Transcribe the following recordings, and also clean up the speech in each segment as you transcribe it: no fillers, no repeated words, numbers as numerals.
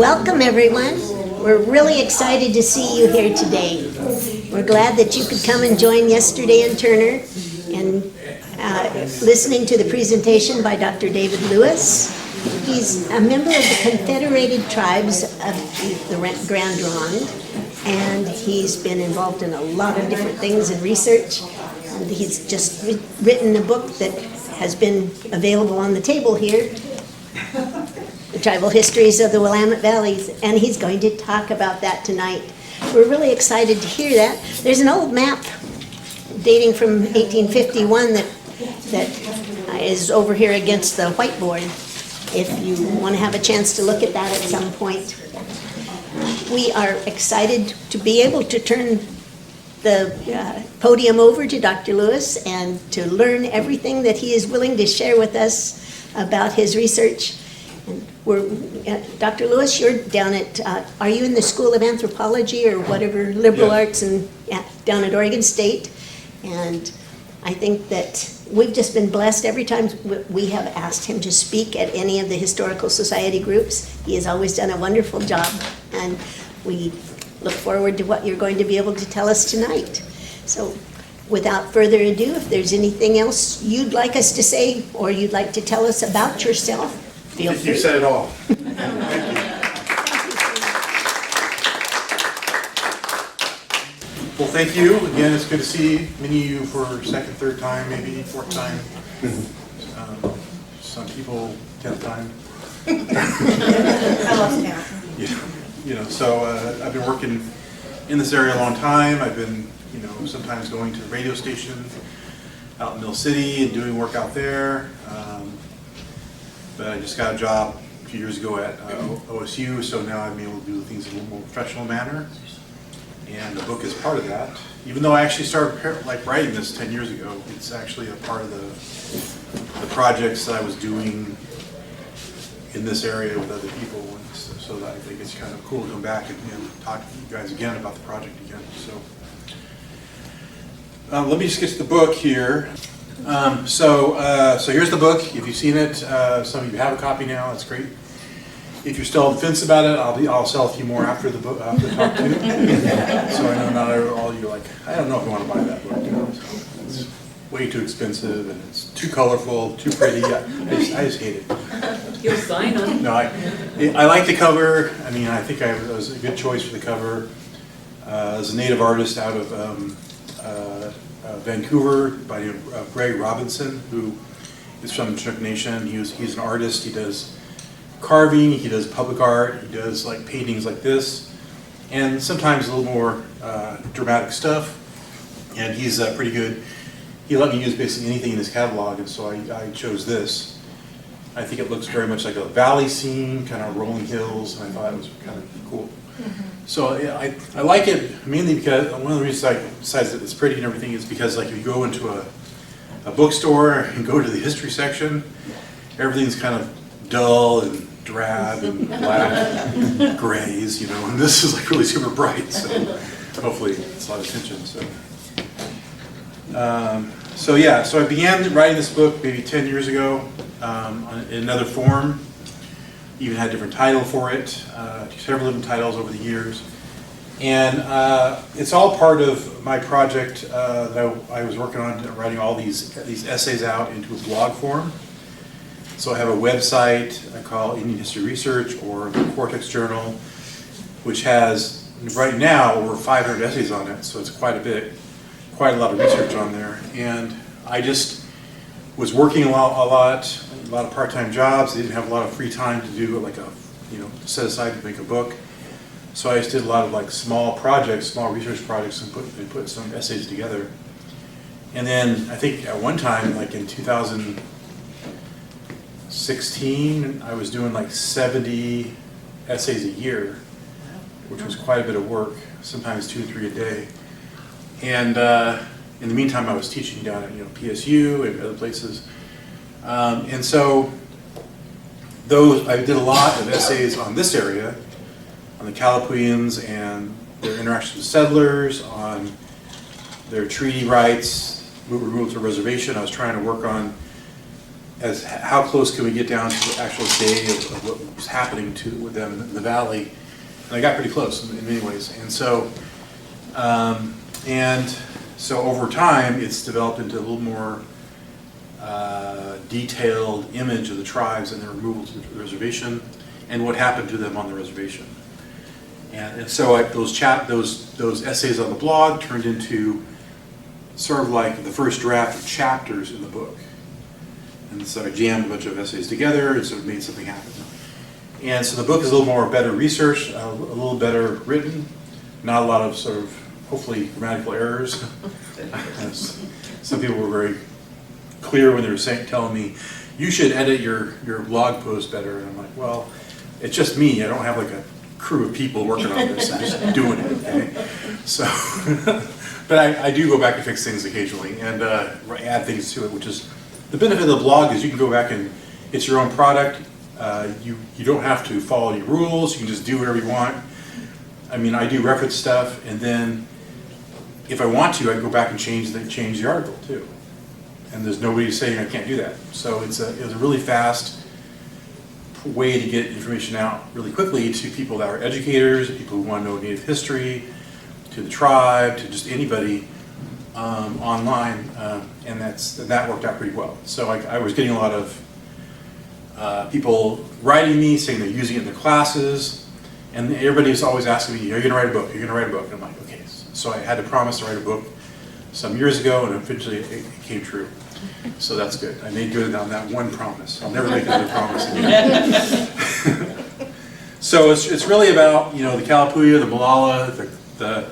Welcome, everyone. We're really excited to see you here today. We're glad that you could come and join Yesterday in Turner and listening to the presentation by Dr. David Lewis. He's a member of the Confederated Tribes of the Grand Ronde, and he's been involved in a lot of different things in research. And he's just written a book that has been available on the table here, The Tribal Histories of the Willamette Valleys, and he's going to talk about that tonight. We're really excited to hear that. There's an old map dating from 1851 that is over here against the whiteboard, if you want to have a chance to look at that at some point. We are excited to be able to turn the podium over to Dr. Lewis and to learn everything that he is willing to share with us about his research. And Dr. Lewis, you're down at, are you in the School of Anthropology or whatever, liberal arts, and down at Oregon State? And I think that we've just been blessed every time we have asked him to speak at any of the historical society groups. He has always done a wonderful job, and we look forward to what you're going to be able to tell us tonight. So without further ado, if there's anything else you'd like us to say or you'd like to tell us about yourself, feel free. You said it all. Thank you. Well, thank you. Again, it's good to see many of you for second, third time, maybe fourth time. Some people 10th time. So I've been working in this area a long time. I've been, sometimes going to the radio station out in Mill City and doing work out there. But I just got a job a few years ago at OSU, so now I'm able to do things in a little more professional manner. And the book is part of that. Even though I actually started writing this 10 years ago, it's actually a part of the projects that I was doing in this area with other people. And so that I think it's kind of cool to come back and talk to you guys again about the project again. So let me just get to the book here. So here's the book. If you've seen it, some of you have a copy now. That's great. If you're still on the fence about it, I'll sell a few more after the book, after the talk too. So I know not all you are like, I don't know if I want to buy that book. It's way too expensive and it's too colorful, too pretty. I just hate it. You'll sign on it. No, I like the cover. I mean, I think it was a good choice for the cover. There's a native artist out of Vancouver by the name of Greg Robinson, who is from the Chinook Nation. He's an artist. He does carving, he does public art, he does paintings like this, and sometimes a little more dramatic stuff. And he's pretty good. He let me use basically anything in his catalog, and so I chose this. I think it looks very much like a valley scene, kind of rolling hills, and I thought it was kind of cool. So I like it mainly because one of the reasons besides that it's pretty and everything, is because if you go into a bookstore and go to the history section, everything's kind of dull and drab and black grays, and this is really super bright. So hopefully it's a lot of attention. So I began writing this book maybe 10 years ago in another form. Even had a different title for it, several different titles over the years. And it's all part of my project that I was working on, writing all these essays out into a blog form. So I have a website I call Indian History Research, or the Cortex Journal, which has right now over 500 essays on it. So it's quite a lot of research on there. And I just was working a lot of part-time jobs. I didn't have a lot of free time to do set aside to make a book. So I just did a lot of small projects, small research projects, and put some essays together. And then I think at one time, in 2016, I was doing 70 essays a year, which was quite a bit of work, sometimes 2 or 3 a day. And in the meantime, I was teaching down at PSU and other places. And so I did a lot of essays on this area, on the Calipuians and their interaction with settlers, on their treaty rights, removal to reservation. I was trying to work on as how close can we get down to the actual day of what was happening with them in the valley. And I got pretty close in many ways. And so over time, it's developed into a little more detailed image of the tribes and their removal to the reservation and what happened to them on the reservation. And so those essays on the blog turned into sort of like the first draft of chapters in the book. And so I jammed a bunch of essays together and sort of made something happen. And so the book is a little more better researched, a little better written, not a lot of sort of hopefully grammatical errors. Some people were very clear when they were telling me, you should edit your blog post better. And I'm like, well, it's just me. I don't have like a crew of people working on this. I'm just doing it, okay? So, but I do go back and fix things occasionally and add things to it, which is, the benefit of the blog is you can go back and it's your own product. You don't have to follow any rules. You can just do whatever you want. I mean, I do reference stuff, and then if I want to, I can go back and change the article too. And there's nobody saying I can't do that. So it was a really fast way to get information out really quickly to people that are educators, people who want to know Native history, to the tribe, to just anybody online, and that worked out pretty well. So I was getting a lot of people writing me saying they're using it in their classes, and everybody was always asking me, are you going to write a book? Are you going to write a book? And I'm like, okay. So I had to promise to write a book some years ago, and eventually it came true. So that's good. I made good on that one promise. I'll never make another promise again. So it's really about, you know, the Kalapuya, the Molalla, the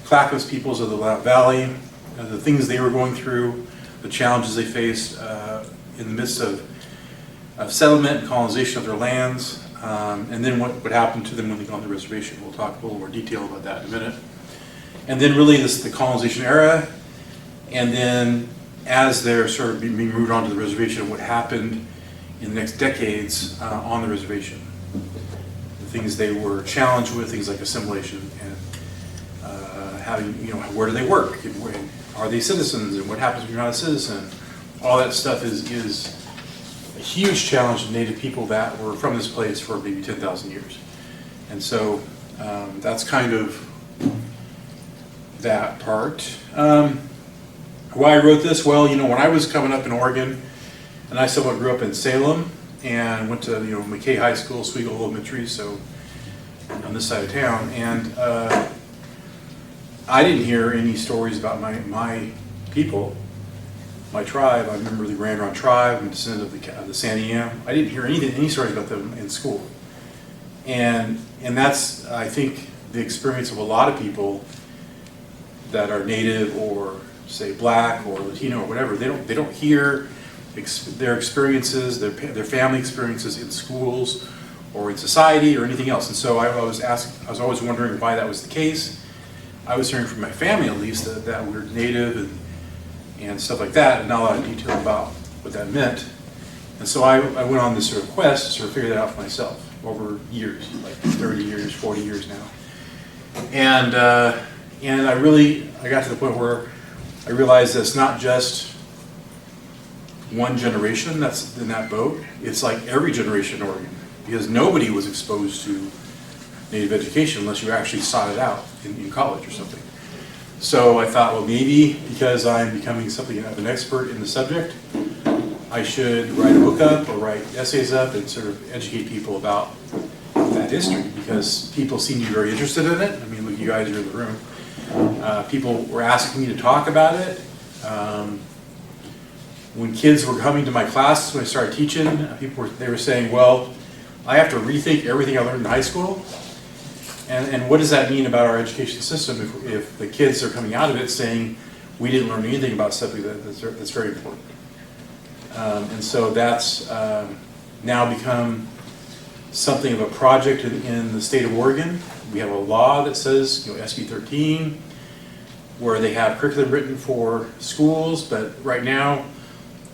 Clackamas peoples of the Valley, the things they were going through, the challenges they faced in the midst of settlement and colonization of their lands, and then what happened to them when they got on the reservation. We'll talk a little more detail about that in a minute. And then really the colonization era, and then as they're sort of being moved onto the reservation, what happened in the next decades on the reservation. The things they were challenged with, things like assimilation and having, you know, where do they work? And are they citizens? And what happens when you're not a citizen? All that stuff is a huge challenge to Native people that were from this place for maybe 10,000 years. And so that's kind of that part. Why I wrote this? Well, you know, when I was coming up in Oregon, and I somewhat grew up in Salem, and went to, you know, McKay High School, Sweegle Elementary, so on this side of town, and I didn't hear any stories about my people, my tribe. I'm a member of the Grand Ronde tribe, I'm a descendant of the Santiam. I didn't hear any stories about them in school, and that's, I think, the experience of a lot of people that are Native or say Black or Latino or whatever. They don't hear their experiences, their family experiences in schools or in society or anything else. And so I was always wondering why that was the case. I was hearing from my family, at least, that we're Native and stuff like that, and not a lot of detail about what that meant. And so I went on this sort of quest to sort of figure that out for myself over years, like 30 years, 40 years now. And I got to the point where I realized that it's not just one generation that's in that boat. It's like every generation in Oregon, because nobody was exposed to Native education unless you actually sought it out in college or something. So I thought, well, maybe because I'm becoming something of an expert in the subject, I should write a book up or write essays up and sort of educate people about that history, because people seem to be very interested in it. I mean, look, you guys are in the room. People were asking me to talk about it. When kids were coming to my classes when I started teaching, they were saying, well, I have to rethink everything I learned in high school. And what does that mean about our education system if the kids are coming out of it saying, we didn't learn anything about something that's very important. And so that's now become something of a project in the state of Oregon. We have a law that says, you know, SB 13, where they have curriculum written for schools, but right now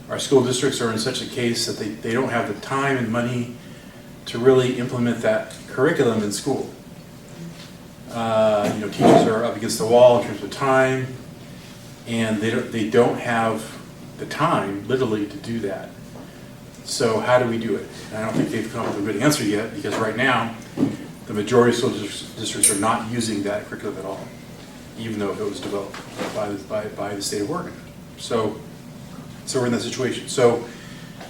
our school districts are in such a case that they don't have the time and money to really implement that curriculum in school. You know, teachers are up against the wall in terms of time, and they don't have the time, literally, to do that. So how do we do it? And I don't think they've come up with a good answer yet, because right now, the majority of school districts are not using that curriculum at all, even though it was developed by the state of Oregon. So we're in that situation. So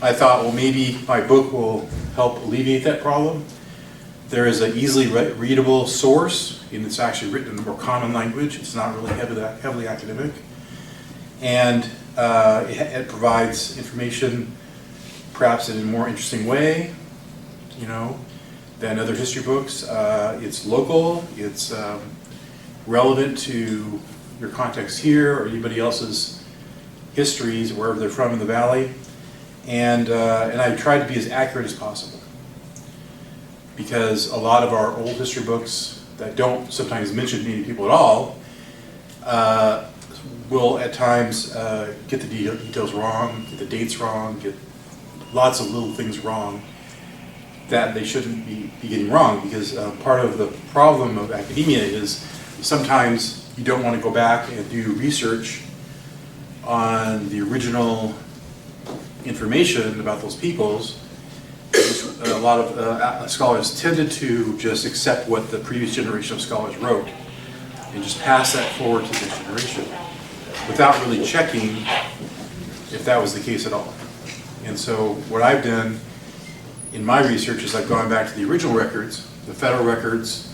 I thought, well, maybe my book will help alleviate that problem. There is an easily readable source, and it's actually written in a more common language. It's not really heavily academic. And it provides information perhaps in a more interesting way, than other history books. It's local, it's relevant to your context here or anybody else's histories, wherever they're from in the Valley. And I tried to be as accurate as possible, because a lot of our old history books that don't sometimes mention many people at all will at times get the details wrong, get the dates wrong, get lots of little things wrong that they shouldn't be getting wrong, because part of the problem of academia is sometimes you don't want to go back and do research on the original information about those peoples. A lot of scholars tended to just accept what the previous generation of scholars wrote and just pass that forward to the next generation without really checking if that was the case at all. And so what I've done in my research is I've gone back to the original records, the federal records,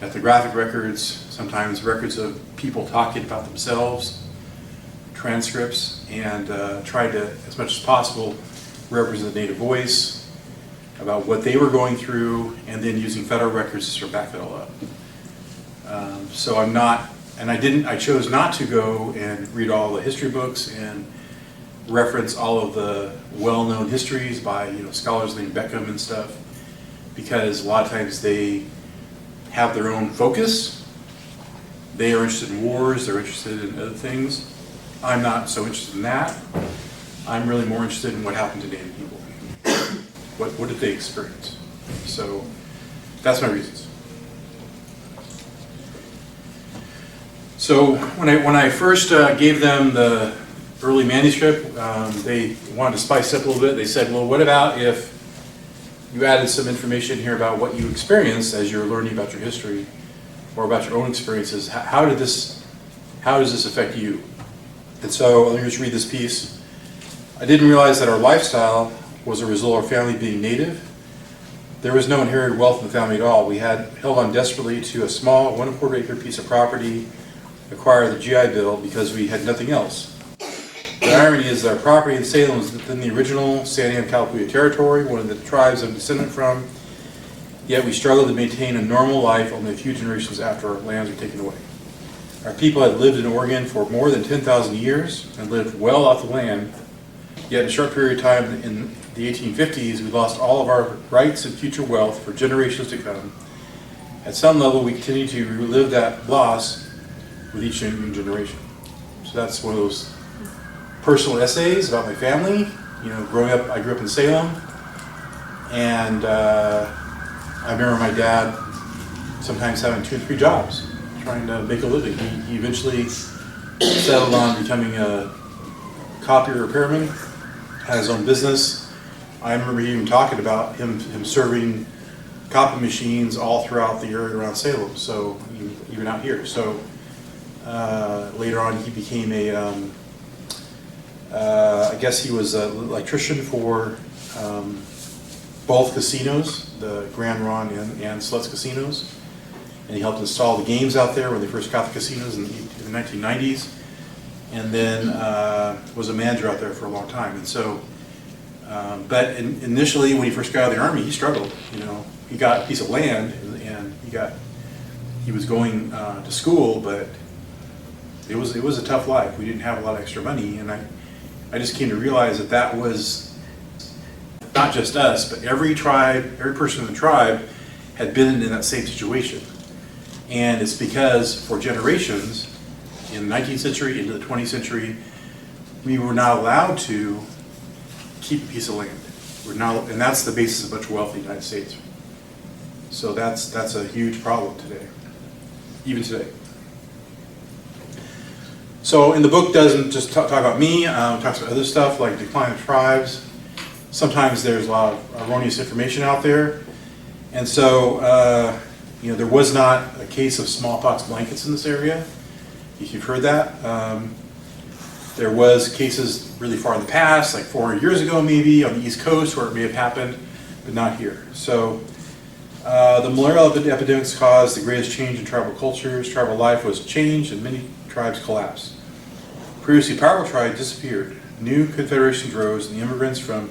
ethnographic records, sometimes records of people talking about themselves, transcripts, and tried to, as much as possible, represent the native voice about what they were going through, and then using federal records to sort of back it all up. So I'm not, and I chose not to go and read all the history books and reference all of the well-known histories by scholars like Beckham and stuff, because a lot of times they have their own focus. They are interested in wars, they're interested in other things. I'm not so interested in that. I'm really more interested in what happened to Native people. What did they experience? So that's my reasons. So when I first gave them the early manuscript, they wanted to spice it up a little bit. They said, well, what about if you added some information here about what you experienced as you're learning about your history, or about your own experiences? How does this affect you? And so let me just read this piece. I didn't realize that our lifestyle was a result of our family being native. There was no inherited wealth in the family at all. We had held on desperately to a small 1¼ acre piece of property acquired the GI Bill because we had nothing else. The irony is that our property in Salem was within the original San Juan Calapooya territory, one of the tribes I'm descendant from, yet we struggled to maintain a normal life only a few generations after our lands were taken away. Our people had lived in Oregon for more than 10,000 years and lived well off the land, yet in a short period of time in the 1850s, we lost all of our rights and future wealth for generations to come. At some level, we continue to relive that loss with each new generation. So that's one of those personal essays about my family. Growing up, I grew up in Salem, and I remember my dad sometimes having 2 or 3 jobs, trying to make a living. He eventually settled on becoming a copier repairman, had his own business. I remember even talking about him serving copy machines all throughout the area around Salem, so even out here. So later on, he became I guess he was an electrician for both casinos, the Grand Ron and Sluts casinos, and he helped install the games out there when they first got the casinos in the 1990s, and then was a manager out there for a long time. And so, but initially when he first got out of the Army, he struggled. He got a piece of land, and he was going to school, but it was a tough life. We didn't have a lot of extra money, and I just came to realize that was not just us, but every person in the tribe had been in that same situation. And it's because for generations, in the 19th century into the 20th century, we were not allowed to keep a piece of land. And that's the basis of much wealth in the United States. So that's a huge problem today, even today. So, and the book doesn't just talk about me, it talks about other stuff like decline of tribes, sometimes there's a lot of erroneous information out there. And so, there was not a case of smallpox blankets in this area, if you've heard that. There was cases really far in the past, like 400 years ago maybe, on the East Coast where it may have happened, but not here. So the malarial epidemics caused the greatest change in tribal cultures. Tribal life was changed and many tribes collapsed. Previously powerful tribes disappeared. New confederations rose and the immigrants from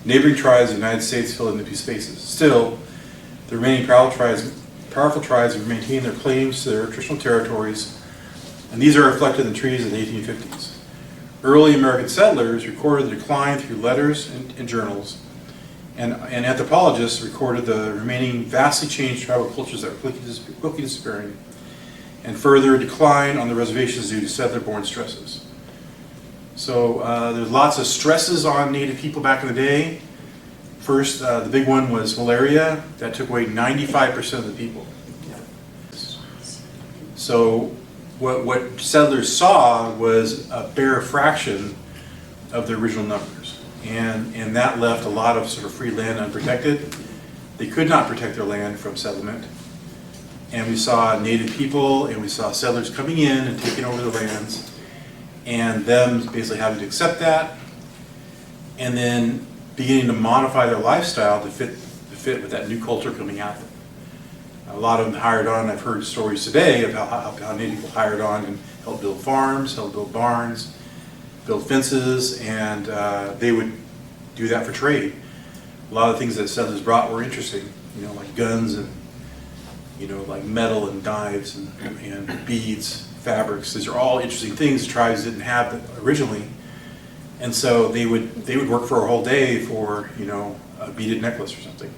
neighboring tribes of the United States filled in the few spaces. Still, the remaining powerful tribes have maintained their claims to their traditional territories, and these are reflected in the treaties of the 1850s. Early American settlers recorded the decline through letters and journals, and anthropologists recorded the remaining vastly changed tribal cultures that were quickly disappearing, and further decline on the reservations due to settler-borne stresses. So there's lots of stresses on Native people back in the day. First, the big one was malaria. That took away 95% of the people. So what settlers saw was a bare fraction of the original numbers. And that left a lot of sort of free land unprotected. They could not protect their land from settlement. And we saw Native people and we saw settlers coming in and taking over the lands, and them basically having to accept that, and then beginning to modify their lifestyle to fit with that new culture coming at them. A lot of them hired on. I've heard stories today about how Native people hired on and helped build farms, helped build barns, build fences, and they would do that for trade. A lot of things that settlers brought were interesting, like guns and like metal and knives and beads, fabrics. These are all interesting things the tribes didn't have originally. And so they would work for a whole day for a beaded necklace or something.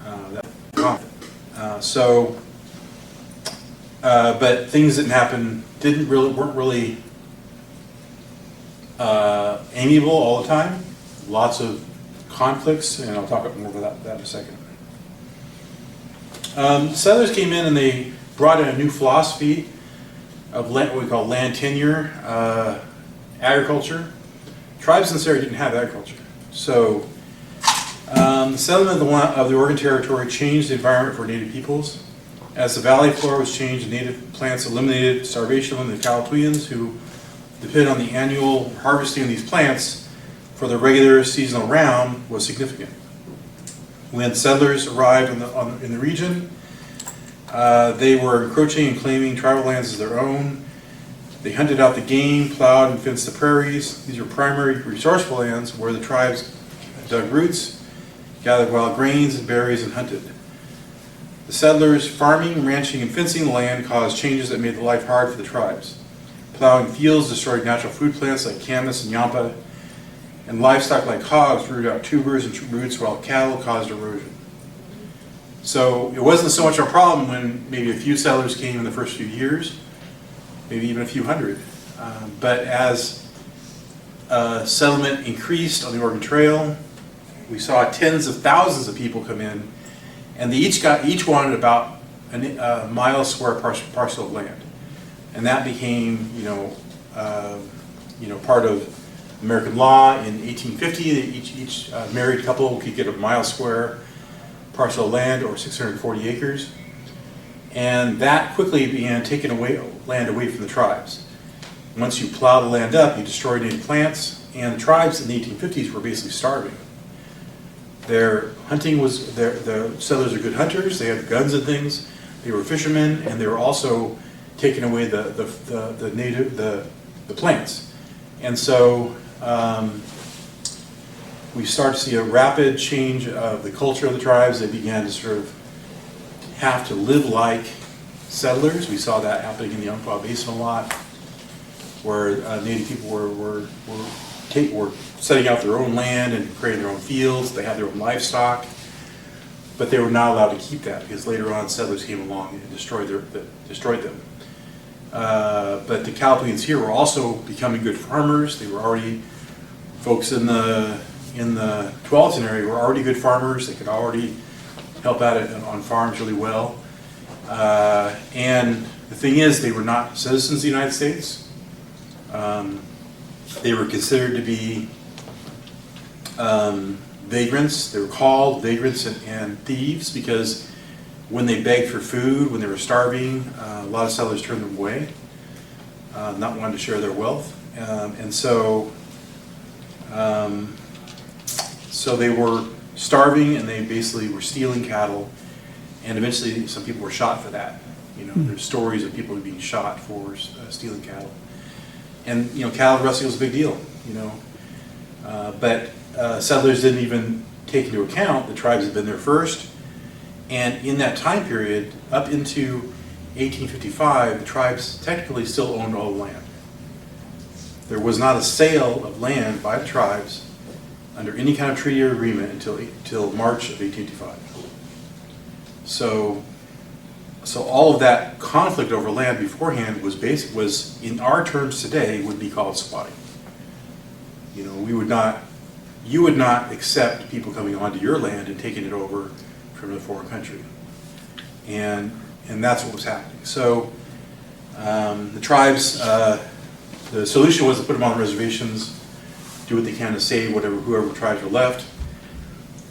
That was common. But things didn't happen. Weren't really amiable all the time. Lots of conflicts, and I'll talk more about that in a second. Settlers came in and they brought in a new philosophy of what we call land tenure, agriculture. Tribes in this area didn't have agriculture. So the settlement of the Oregon Territory changed the environment for Native peoples. As the valley floor was changed, native plants eliminated starvation among the Calapuyans, who depended on the annual harvesting of these plants for the regular seasonal round was significant. When settlers arrived in the region, they were encroaching and claiming tribal lands as their own. They hunted out the game, plowed and fenced the prairies. These were primary resourceful lands where the tribes dug roots, gathered wild grains and berries, and hunted. The settlers' farming, ranching, and fencing the land caused changes that made the life hard for the tribes. Plowing fields destroyed natural food plants like camas and yampa, and livestock like hogs rooted out tubers and roots, while cattle caused erosion. So it wasn't so much a problem when maybe a few settlers came in the first few years, maybe even a few hundred. But as settlement increased on the Oregon Trail, we saw tens of thousands of people come in, and they each wanted about a mile square parcel of land, and that became part of American law in 1850. Each married couple could get a mile square parcel of land, or 640 acres, and that quickly began taking land away from the tribes. Once you plow the land up, you destroy native plants, and the tribes in the 1850s were basically starving. Their hunting was, the settlers are good hunters, they had guns and things, they were fishermen, and they were also taking away the plants. And so we start to see a rapid change of the culture of the tribes. They began to sort of have to live like settlers. We saw that happening in the Umpqua Basin a lot, where Native people were setting out their own land and creating their own fields. They had their own livestock, but they were not allowed to keep that because later on settlers came along and destroyed them. But the Calapuyans here were also becoming good farmers. They were already, folks in the Tualatin area were already good farmers. They could already help out on farms really well. And the thing is, they were not citizens of the United States. They were considered to be vagrants. They were called vagrants and thieves because when they begged for food, when they were starving, a lot of settlers turned them away, not wanting to share their wealth. So they were starving, and they basically were stealing cattle, and eventually some people were shot for that. You know, there's stories of people being shot for stealing cattle. And, you know, cattle rustling was a big deal, you know. But settlers didn't even take into account the tribes had been there first. And in that time period, up into 1855, the tribes technically still owned all the land. There was not a sale of land by the tribes under any kind of treaty or agreement until March of 1855. So all of that conflict over land beforehand was in our terms today would be called squatting. You know, you would not accept people coming onto your land and taking it over from a foreign country, and that's what was happening. So the tribes, the solution was to put them on the reservations, do what they can to save whoever tribes were left.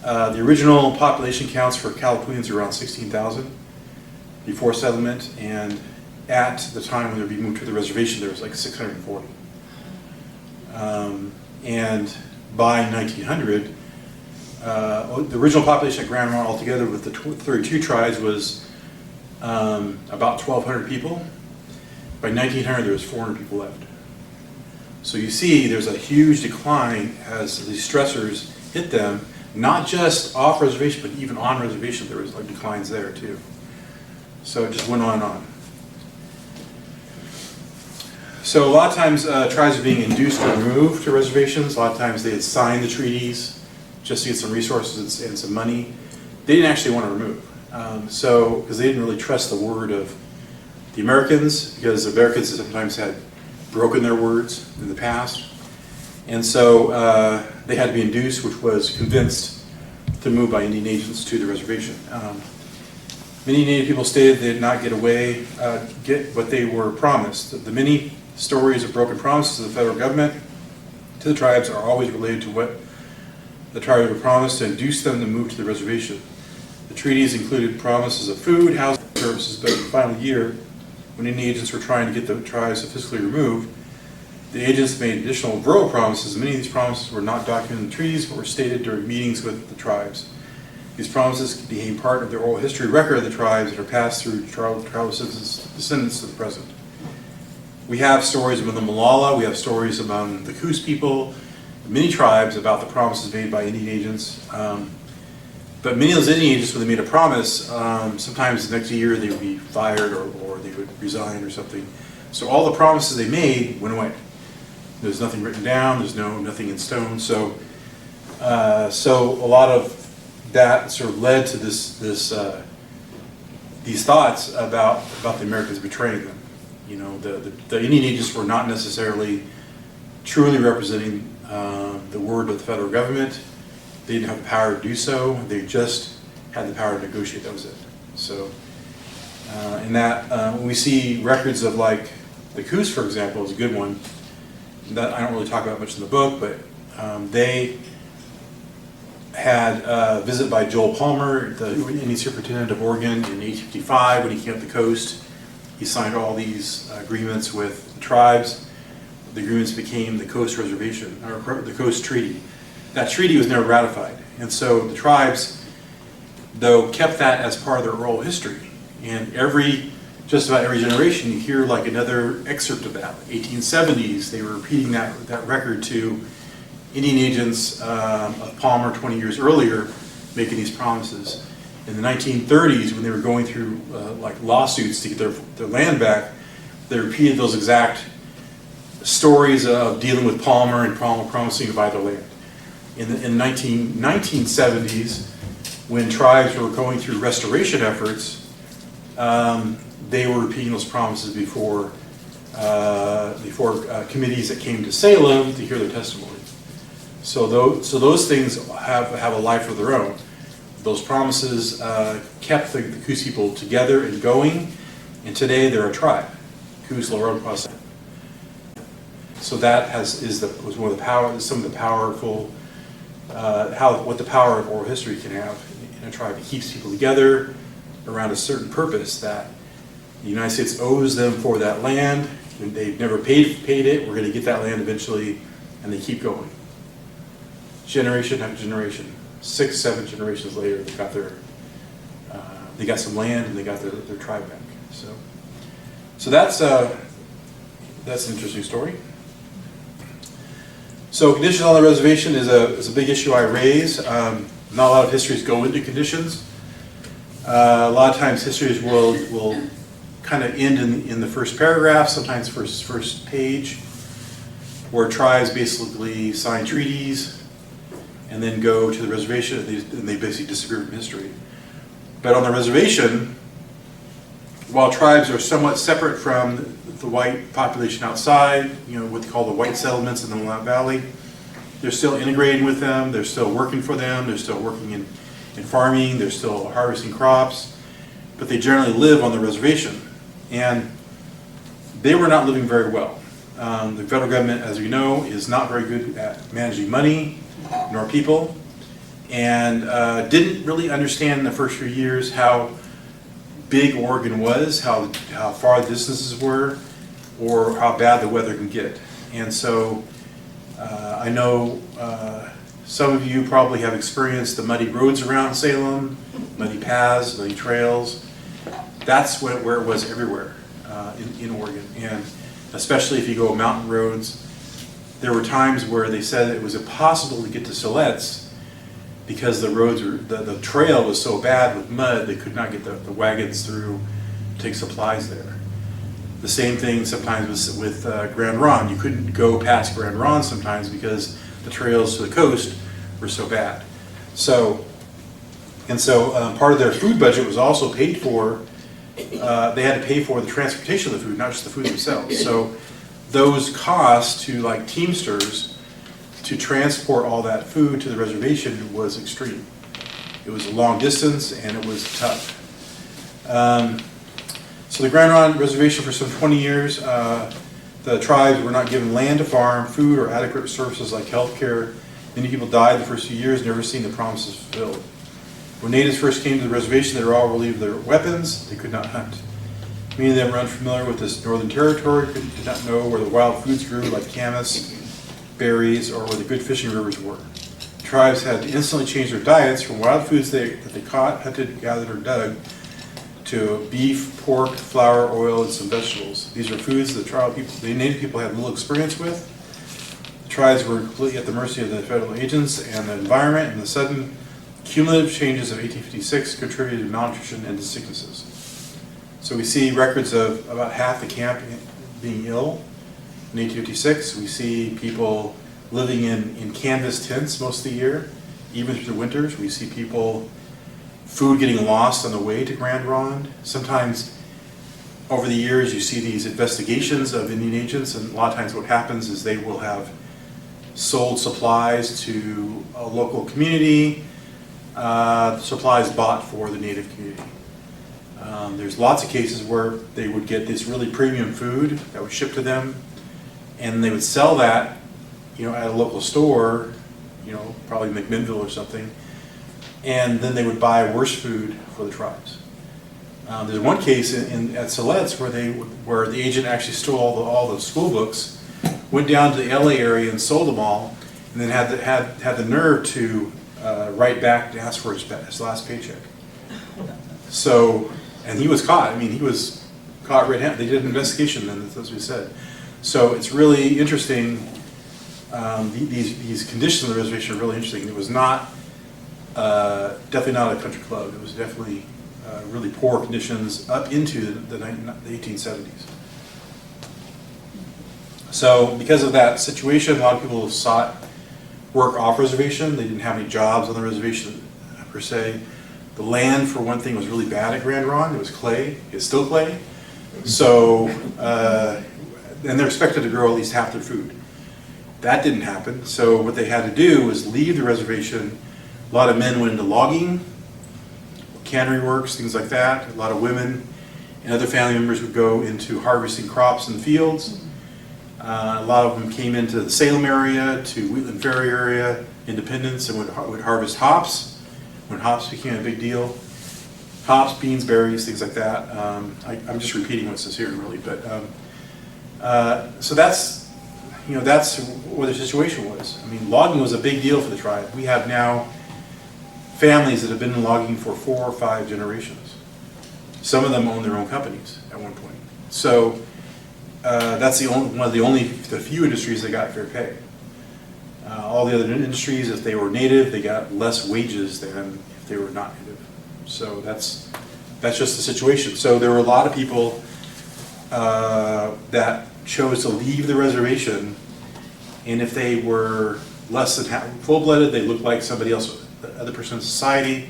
The original population counts for Californians are around 16,000 before settlement, and at the time when they would be moved to the reservation, there was like 640. And by 1900, the original population at Grand Mont altogether with the 32 tribes was about 1,200 people. By 1900, there was 400 people left. So you see there's a huge decline as these stressors hit them, not just off reservation, but even on reservation there was like declines there too. So it just went on and on. So a lot of times tribes are being induced to move to reservations. A lot of times they had signed the treaties just to get some resources and some money. They didn't actually want to remove. Because they didn't really trust the word of the Americans, because the Americans sometimes had broken their words in the past. And so they had to be induced, which was convinced to move by Indian agents to the reservation. Many Native people stated they did not get what they were promised. The many stories of broken promises of the federal government to the tribes are always related to what the tribes were promised to induce them to move to the reservation. The treaties included promises of food, housing, services, but in the final year, when Indian agents were trying to get the tribes to fiscally remove, the agents made additional verbal promises. Many of these promises were not documented in the treaties, but were stated during meetings with the tribes. These promises became part of the oral history record of the tribes and are passed through tribal descendants to the present. We have stories among the Malala, we have stories among the Coos people, many tribes about the promises made by Indian agents. But many of those Indian agents, when they made a promise, sometimes the next year they would be fired or they would resign or something. So all the promises they made went away. There's nothing written down, there's nothing in stone. So a lot of that sort of led to these thoughts about the Americans betraying them. You know, the Indian agents were not necessarily truly representing the word of the federal government. They didn't have the power to do so. They just had the power to negotiate. That was it. So, when we see records of like the Coos, for example, is a good one. That I don't really talk about much in the book, but they had a visit by Joel Palmer, the Indian Superintendent of Oregon, in 1855 when he came up the coast. He signed all these agreements with the tribes. The agreements became the Coast Reservation, or the Coast Treaty. That treaty was never ratified. And so the tribes, though, kept that as part of their oral history. And just about every generation, you hear like another excerpt of that. 1870s, they were repeating that record to Indian agents of Palmer 20 years earlier, making these promises. In the 1930s, when they were going through like lawsuits to get their land back, they repeated those exact stories of dealing with Palmer and Palmer promising to buy their land. In the 1970s, when tribes were going through restoration efforts, they were repeating those promises before committees that came to Salem to hear their testimony. So those things have a life of their own. Those promises kept the Coos people together and going, and today they're a tribe, Coos Laurel. So that was some of the powerful what the power of oral history can have in a tribe. It keeps people together around a certain purpose that the United States owes them for that land, and they've never paid it. We're going to get that land eventually, and they keep going. Generation after generation, 6, 7 generations later, they got some land and they got their tribe back. So that's an interesting story. So conditions on the reservation is a big issue I raise. Not a lot of histories go into conditions. A lot of times histories will kind of end in the first paragraph, sometimes first page, where tribes basically sign treaties and then go to the reservation and they basically disappear from history. But on the reservation, while tribes are somewhat separate from the white population outside, what they call the white settlements in the Willamette Valley, they're still integrating with them, they're still working for them, they're still working in farming, they're still harvesting crops, but they generally live on the reservation. And they were not living very well. The federal government, as we know, is not very good at managing money nor people, and didn't really understand in the first few years how big Oregon was, how far the distances were, or how bad the weather can get. And so I know some of you probably have experienced the muddy roads around Salem, muddy paths, muddy trails. That's where it was everywhere in Oregon, and especially if you go mountain roads. There were times where they said it was impossible to get to Siletz because the trail was so bad with mud they could not get the wagons through to take supplies there. The same thing sometimes with Grand Ronde. You couldn't go past Grand Ronde sometimes because the trails to the coast were so bad. So part of their food budget was also paid for. They had to pay for the transportation of the food, not just the food themselves. So those costs to like Teamsters to transport all that food to the reservation was extreme. It was a long distance and it was tough. So the Grand Ronde Reservation for some 20 years, the tribes were not given land to farm, food, or adequate services like health care. Many people died the first few years, never seen the promises fulfilled. When natives first came to the reservation, they were all relieved of their weapons. They could not hunt. Many of them were unfamiliar with this northern territory, did not know where the wild foods grew like camas, berries, or where the good fishing rivers were. The tribes had to instantly change their diets from wild foods that they caught, hunted, gathered, or dug to beef, pork, flour, oil, and some vegetables. These are foods the native people had little experience with. The tribes were completely at the mercy of the federal agents and the environment, and the sudden cumulative changes of 1856 contributed to malnutrition and to sicknesses. So we see records of about half the camp being ill in 1856. We see people living in canvas tents most of the year, even through the winters. We see food getting lost on the way to Grand Ronde. Sometimes over the years you see these investigations of Indian agents, and a lot of times what happens is they will have sold supplies to a local community, supplies bought for the native community. There's lots of cases where they would get this really premium food that was shipped to them, and they would sell that, at a local store, probably McMinnville or something, and then they would buy worse food for the tribes. There's one case at Siletz where the agent actually stole all the school books, went down to the LA area and sold them all, and then had the nerve to write back to ask for his last paycheck. So, and he was caught. He was caught red-handed. They did an investigation, and that's what he said. So it's really interesting. These conditions on the reservation are really interesting. It was not definitely not a country club. It was definitely really poor conditions up into the 1870s. So because of that situation, a lot of people sought work off reservation. They didn't have any jobs on the reservation per se. The land, for one thing, was really bad at Grand Ronde. It was clay. It's still clay. So, and they're expected to grow at least half their food. That didn't happen. So what they had to do was leave the reservation. A lot of men went into logging, cannery works, things like that. A lot of women and other family members would go into harvesting crops in the fields. A lot of them came into the Salem area, to Wheatland Ferry area, independence and would harvest hops when hops became a big deal. Hops, beans, berries, things like that. I'm just repeating what says here, really, but so that's what the situation was. I mean, logging was a big deal for the tribe. We have now families that have been in logging for 4 or 5 generations. Some of them own their own companies at one point. So that's one of the few industries that got fair pay. All the other industries, if they were native, they got less wages than if they were not native. So that's just the situation. So there were a lot of people that chose to leave the reservation, and if they were less than full-blooded, they looked like somebody else, the other person in society,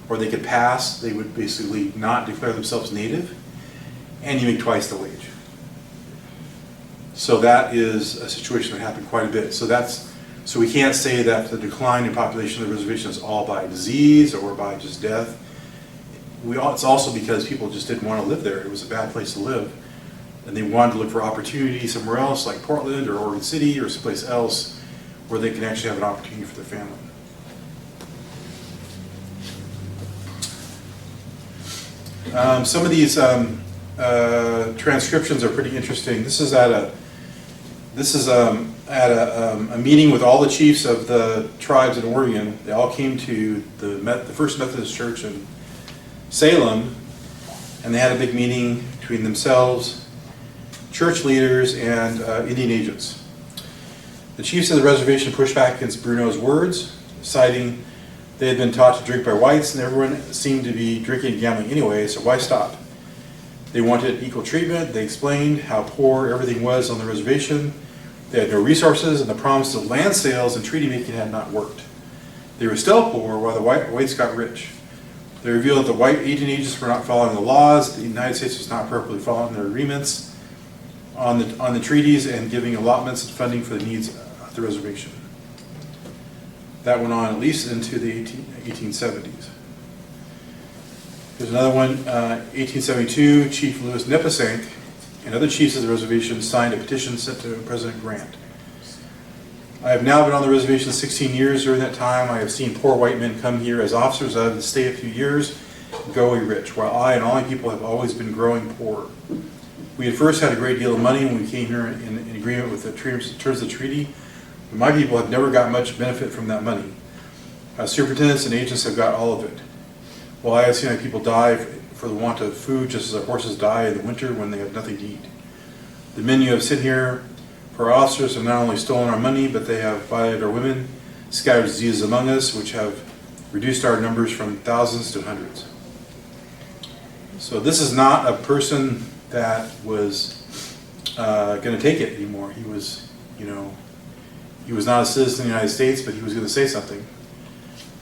or they could pass, they would basically not declare themselves native, and you make twice the wage. So that is a situation that happened quite a bit. So we can't say that the decline in population of the reservation is all by disease or by just death. It's also because people just didn't want to live there. It was a bad place to live. And they wanted to look for opportunity somewhere else, like Portland or Oregon City or someplace else where they can actually have an opportunity for their family. Some of these transcriptions are pretty interesting. This is at a meeting with all the chiefs of the tribes in Oregon. They all came to the First Methodist Church in Salem, and they had a big meeting between themselves, church leaders, and Indian agents. The chiefs of the reservation pushed back against Bruno's words, citing they had been taught to drink by whites, and everyone seemed to be drinking and gambling anyway, so why stop? They wanted equal treatment. They explained how poor everything was on the reservation. They had no resources, and the promise of land sales and treaty making had not worked. They were still poor while the whites got rich. They revealed that the white Indian agents were not following the laws, the United States was not properly following their agreements on the treaties and giving allotments and funding for the needs of the reservation. That went on at least into the 1870s. There's another one, 1872, Chief Louis Nipissing and other chiefs of the reservation signed a petition sent to President Grant. I have now been on the reservation 16 years. During that time, I have seen poor white men come here as officers out of the stay a few years and go away rich, while I and all my people have always been growing poor. We at first had a great deal of money when we came here in agreement with the terms of the treaty, but my people have never got much benefit from that money. Superintendents and agents have got all of it. While I have seen my people die for the want of food, just as our horses die in the winter when they have nothing to eat. The men you have sent here for our officers have not only stolen our money, but they have violated our women, scattered diseases among us, which have reduced our numbers from thousands to hundreds. So this is not a person that was going to take it anymore. He was not a citizen of the United States, but he was going to say something.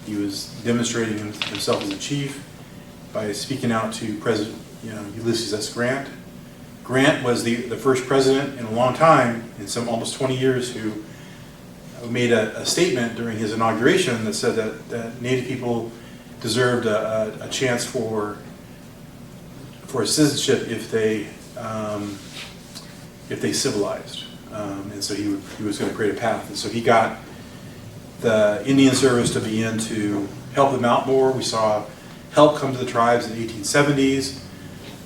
He was demonstrating himself as a chief by speaking out to President Ulysses S. Grant. Grant was the first president in a long time, in some almost 20 years, who made a statement during his inauguration that said that Native people deserved a chance for citizenship if they civilized, and so he was going to create a path. And so he got the Indian Service to begin to help them out more. We saw help come to the tribes in the 1870s.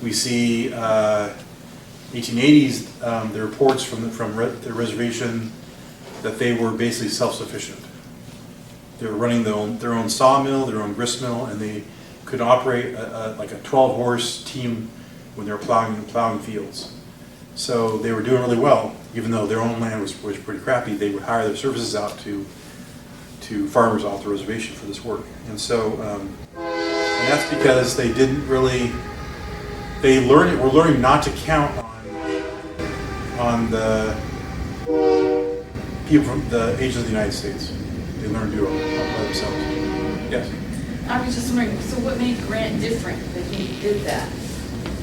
We see 1880s, the reports from the reservation that they were basically self-sufficient. They were running their own sawmill, their own grist mill, and they could operate like a 12-horse team when they were plowing fields. So they were doing really well, even though their own land was pretty crappy. They would hire their services out to farmers off the reservation for this work. And so, and that's because they didn't really, were learning not to count on the people from the agents of the United States. They learned to do it all by themselves. Yes? I was just wondering, so what made Grant different that he did that?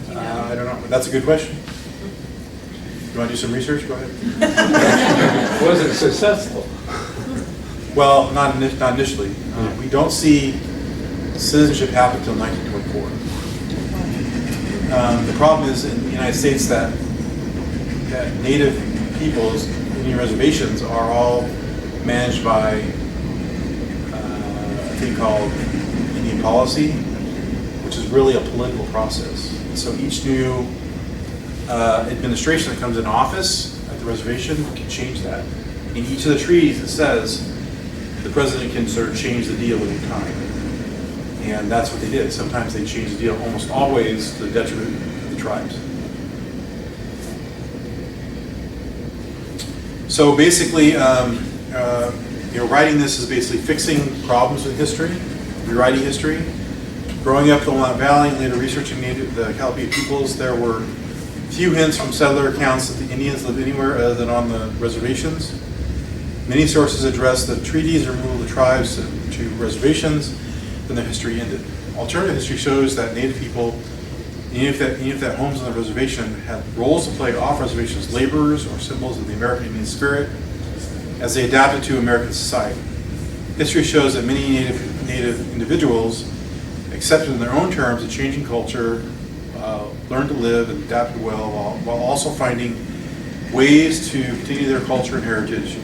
You know? I don't know. That's a good question. You want to do some research? Go ahead. Was it successful? Well, not initially. We don't see citizenship happen until 1924. The problem is in the United States that Native peoples, Indian reservations, are all managed by thing called Indian policy, which is really a political process. And so each new administration that comes in office at the reservation can change that. In each of the treaties, it says the president can sort of change the deal at any time. And that's what they did. Sometimes they changed the deal, almost always to the detriment of the tribes. So basically, writing this is basically fixing problems with history, rewriting history. Growing up in the Willamette Valley and later researching the Calapia peoples, there were few hints from settler accounts that the Indians lived anywhere other than on the reservations. Many sources address the treaties or removal of the tribes to reservations, then their history ended. Alternative history shows that Native people, even if that homes on the reservation, had roles to play off reservations, laborers or symbols of the American Indian spirit as they adapted to American society. History shows that many Native individuals accepted in their own terms a changing culture, learned to live and adapted well, while also finding ways to continue their culture and heritage.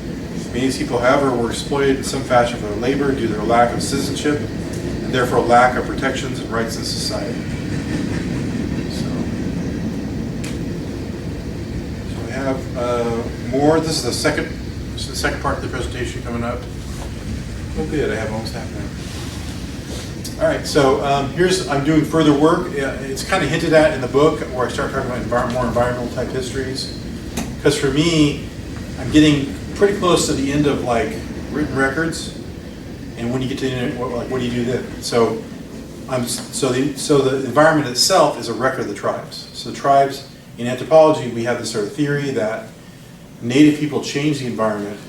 Many of these people, however, were exploited in some fashion for their labor due to their lack of citizenship and therefore lack of protections and rights in society. So we have more. This is the second part of the presentation coming up. Oh, good. I have almost half an hour. All right, so I'm doing further work. It's kind of hinted at in the book where I start talking about more environmental type histories. Because for me, I'm getting pretty close to the end of like written records. And when you get to the end, what do you do then? So the environment itself is a record of the tribes. So the tribes, in anthropology, we have this sort of theory that Native people change the environment,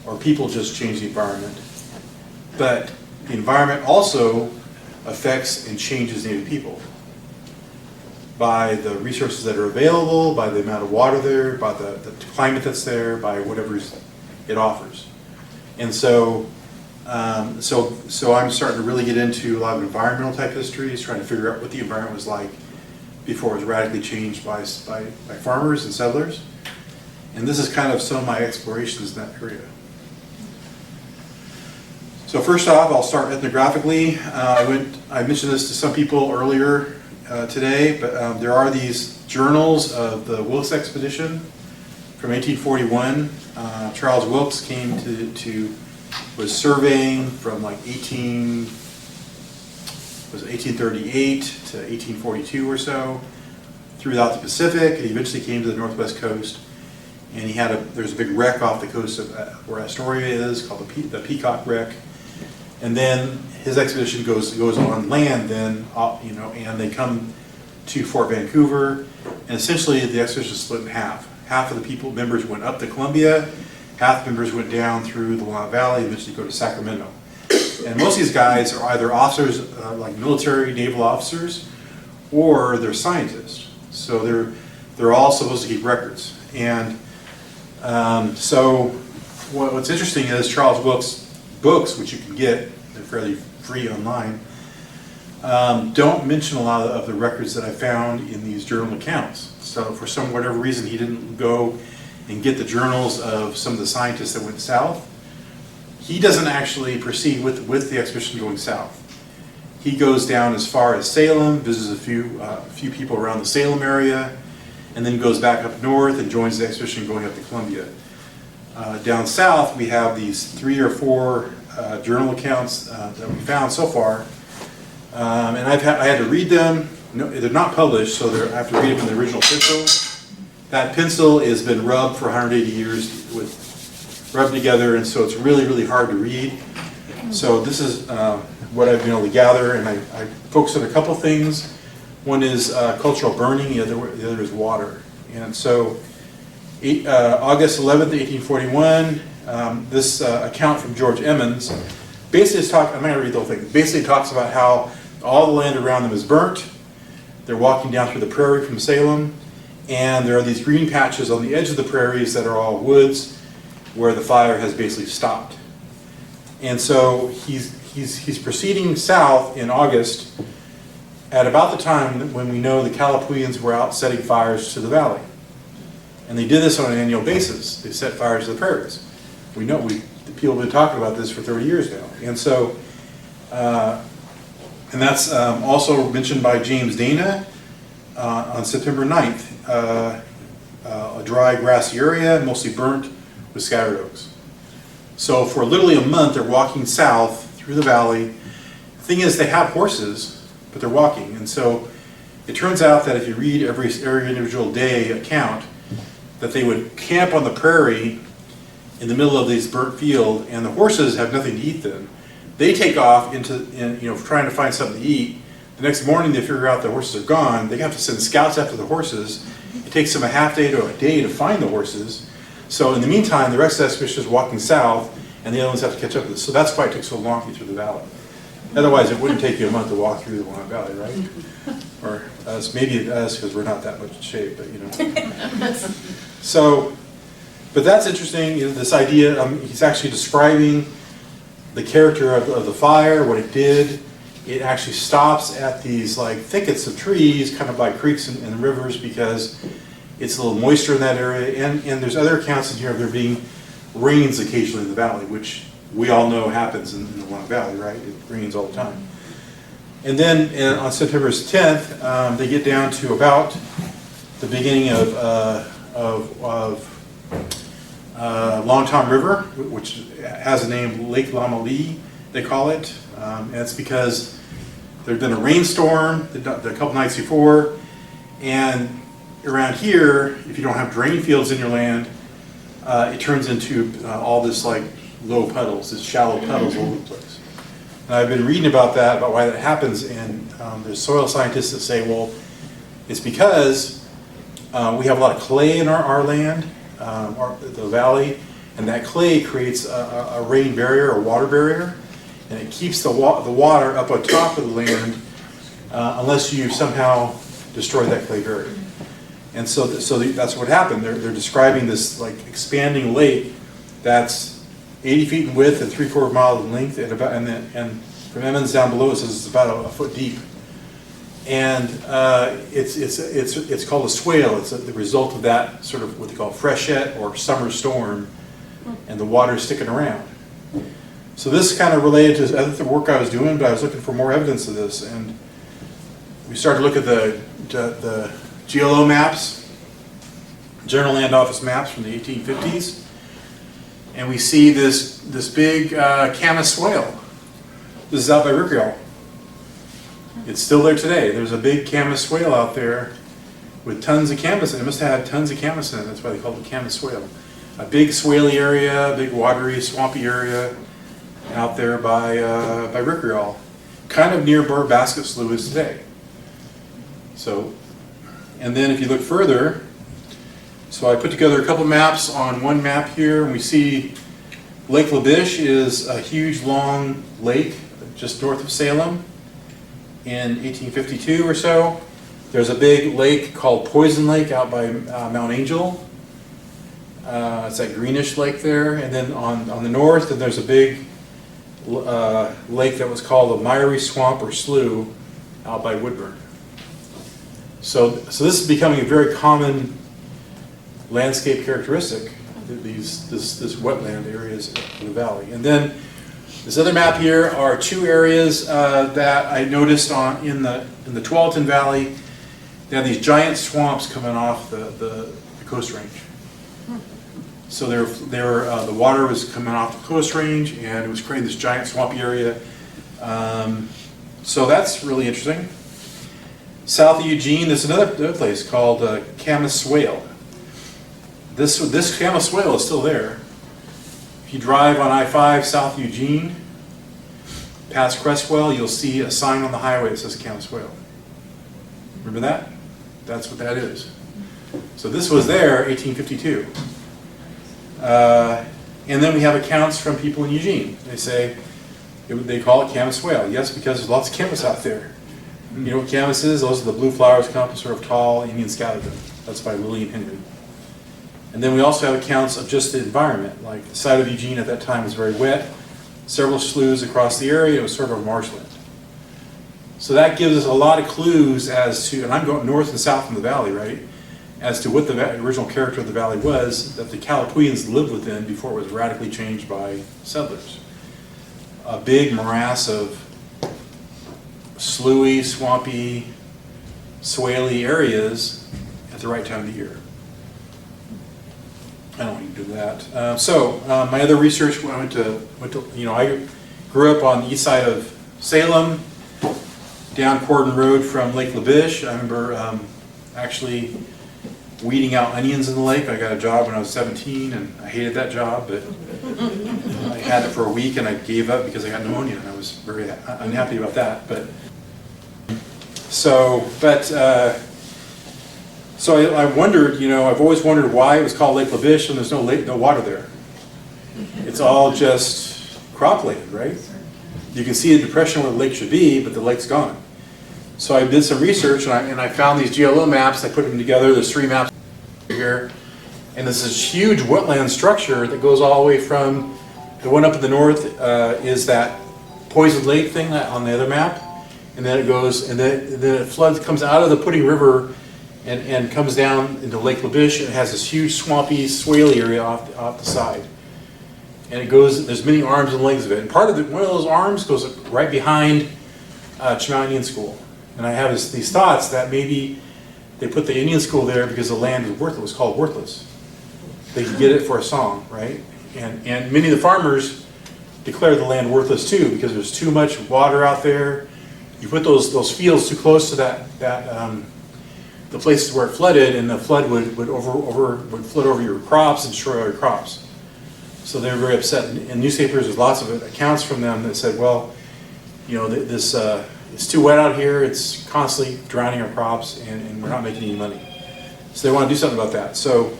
or people just change the environment. But the environment also affects and changes Native people by the resources that are available, by the amount of water there, by the climate that's there, by whatever it offers. And so I'm starting to really get into a lot of environmental type histories, trying to figure out what the environment was like before it was radically changed by farmers and settlers. And this is kind of some of my explorations in that area. So first off, I'll start ethnographically. I mentioned this to some people earlier today, but there are these journals of the Wilkes expedition from 1841. Charles Wilkes came was surveying from like 1838 to 1842 or so throughout the Pacific, and he eventually came to the Northwest Coast. And there's a big wreck off the coast of where Astoria is called the Peacock Wreck. And then his expedition goes on land then, and they come to Fort Vancouver, and essentially the expedition is split in half. Half of the members went up to Columbia, half the members went down through the Willamette Valley, and eventually go to Sacramento. And most of these guys are either officers, like military, naval officers, or they're scientists. So they're all supposed to keep records. And so what's interesting is Charles Wilkes' books, which you can get, they're fairly free online, don't mention a lot of the records that I found in these journal accounts. So for whatever reason, he didn't go and get the journals of some of the scientists that went south. He doesn't actually proceed with the expedition going south. He goes down as far as Salem, visits a few people around the Salem area, and then goes back up north and joins the expedition going up to Columbia. Down south, we have these 3 or 4 journal accounts that we found so far, and I had to read them. No, they're not published, so I have to read them in the original pencil. That pencil has been rubbed for 180 years rubbed together, and so it's really, really hard to read. So this is what I've been able to gather, and I focus on a couple things. One is cultural burning, the other is water. And so August 11th, 1841, this account from George Emmons basically I'm not going to read the whole thing, basically talks about how all the land around them is burnt. They're walking down through the prairie from Salem, and there are these green patches on the edge of the prairies that are all woods where the fire has basically stopped. And so he's proceeding south in August at about the time when we know the Calapuians were out setting fires to the valley. And they did this on an annual basis. They set fires to the prairies. We know, the people have been talking about this for 30 years now. And so, and that's also mentioned by James Dana on September 9th. A dry grassy area, mostly burnt with scattered oaks. So for literally a month, they're walking south through the valley. The thing is, they have horses, but they're walking. And so it turns out that if you read every individual day account, that they would camp on the prairie in the middle of this burnt field, and the horses have nothing to eat then. They take off into, trying to find something to eat. The next morning they figure out the horses are gone. They have to send scouts after the horses. It takes them a half day to a day to find the horses. So in the meantime, the rest of the expedition is walking south, and the other ones have to catch up with this. So that's why it took so long to get through the valley. Otherwise, it wouldn't take you a month to walk through the Willamette Valley, right? Or us, maybe us, because we're not that much in shape, but So, but that's interesting, this idea, he's actually describing the character of the fire, what it did. It actually stops at these like thickets of trees, kind of by creeks and rivers, because it's a little moisture in that area. And there's other accounts in here of there being rains occasionally in the valley, which we all know happens in the Willamette Valley, right? It rains all the time. And then on September 10th, they get down to about the beginning of Long Tom River, which has a name, Lake Lamali, they call it. And it's because there'd been a rainstorm a couple nights before, and around here, if you don't have drain fields in your land, it turns into all this like low puddles, this shallow puddles all over the place. And I've been reading about that, about why that happens, and there's soil scientists that say, well, it's because we have a lot of clay in our land, the valley, and that clay creates a rain barrier, a water barrier, and it keeps the water up on top of the land unless you somehow destroy that clay barrier. And so that's what happened. They're describing this like expanding lake that's 80 feet in width and 3/4 miles in length, and from Emmons down below it says it's about a foot deep. And it's called a swale. It's the result of that sort of what they call freshet or summer storm, and the water is sticking around. So this kind of related to other work I was doing, but I was looking for more evidence of this, and we started to look at the GLO maps, General Land Office maps from the 1850s, and we see this big Camas swale. This is out by Rickrell. It's still there today. There's a big Camas swale out there with tons of Camas. It must have had tons of Camas in it. That's why they call it the Camas swale. A big swaley area, big watery, swampy area out there by Rickrell, kind of near where Basket Slough is today. So, and then if you look further, so I put together a couple maps on one map here, and we see Lake Labiche is a huge, long lake just north of Salem in 1852 or so. There's a big lake called Poison Lake out by Mount Angel. It's that greenish lake there. And then on the north, and there's a big lake that was called the Miry Swamp or Slough out by Woodburn. So this is becoming a very common landscape characteristic, this wetland areas in the valley. And then this other map here are two areas that I noticed in the Tualatin Valley. They have these giant swamps coming off the Coast Range. So the water was coming off the Coast Range, and it was creating this giant swampy area. So that's really interesting. South of Eugene, there's another place called Camas Swale. This Camas Swale is still there. If you drive on I-5 south of Eugene, past Crestwell, you'll see a sign on the highway that says Camas Swale. Remember that? That's what that is. So this was there, 1852. And then we have accounts from people in Eugene. They say, they call it Camas Swale. Yes, because there's lots of camas out there. You know what camas is? Those are the blue flowers, come up sort of tall, Indian scallop. That's by William Henry. And then we also have accounts of just the environment. Like the site of Eugene at that time was very wet. Several sloughs across the area. It was sort of a marshland. So that gives us a lot of clues as to, and I'm going north and south from the valley, right? As to what the original character of the valley was that the Calapooians lived within before it was radically changed by settlers. a big morass of sloughly, swampy, swaley areas at the right time of the year. I don't want to do that. My other research, I went to, I grew up on the east side of Salem, down Cordon Road from Lake LaBiche. I remember actually weeding out onions in the lake. I got a job when I was 17, and I hated that job, but I had it for a week, and I gave up because I got pneumonia, and I was very unhappy about that. So I wondered, I've always wondered why it was called Lake LaBiche and there's no water there. It's all just cropland, right? You can see the depression where the lake should be, but the lake's gone. So I did some research and I found these GLO maps. I put them together. There's 3 maps here. And there's this huge wetland structure that goes all the way from, the one up in the north is that Poison Lake thing on the other map. And then it goes, and then it floods, comes out of the Pudding River and comes down into Lake LaBiche, and it has this huge swampy, swaley area off the side. And it goes, there's many arms and legs of it. And one of those arms goes right behind Chemung Indian School. And I have these thoughts that maybe they put the Indian School there because the land was worthless. It was called Worthless. They could get it for a song, right? And many of the farmers declared the land worthless too because there's too much water out there. You put those fields too close to the places where it flooded, and the flood would flood over your crops and destroy all your crops. So they were very upset. In newspapers, there's lots of accounts from them that said, well, this it's too wet out here. It's constantly drowning our crops, and we're not making any money. So they want to do something about that. So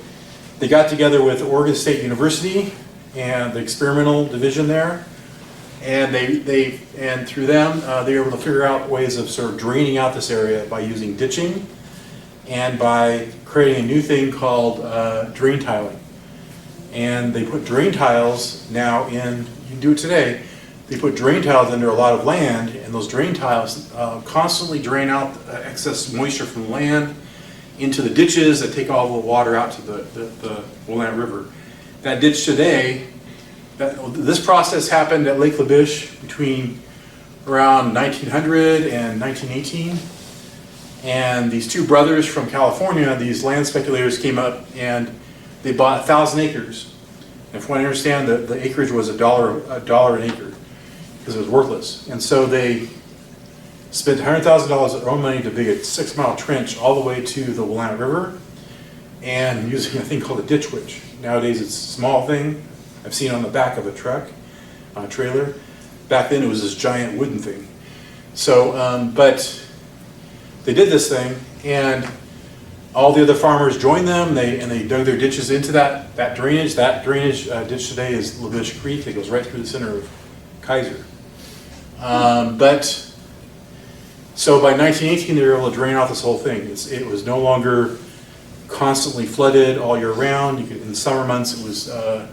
they got together with Oregon State University and the experimental division there, and and through them they were able to figure out ways of sort of draining out this area by using ditching and by creating a new thing called drain tiling. And they put drain tiles now in, you can do it today, they put drain tiles under a lot of land, and those drain tiles constantly drain out excess moisture from the land into the ditches that take all the water out to the Willamette River. That ditch today, this process happened at Lake LaBiche between around 1900 and 1918. And these 2 brothers from California, these land speculators, came up and they bought 1,000 acres. And from what I understand, the acreage was $1 an acre because it was worthless. And so they spent $100,000 of their own money to dig a 6-mile trench all the way to the Willamette River, and using a thing called a ditch witch. Nowadays it's a small thing. I've seen it on the back of a truck, on a trailer. Back then it was this giant wooden thing. So, but they did this thing, and all the other farmers joined them. They dug their ditches into that drainage. That drainage ditch today is LaBiche Creek. It goes right through the center of Kaiser. So by 1918, they were able to drain off this whole thing. It was no longer constantly flooded all year round. In the summer months, it was there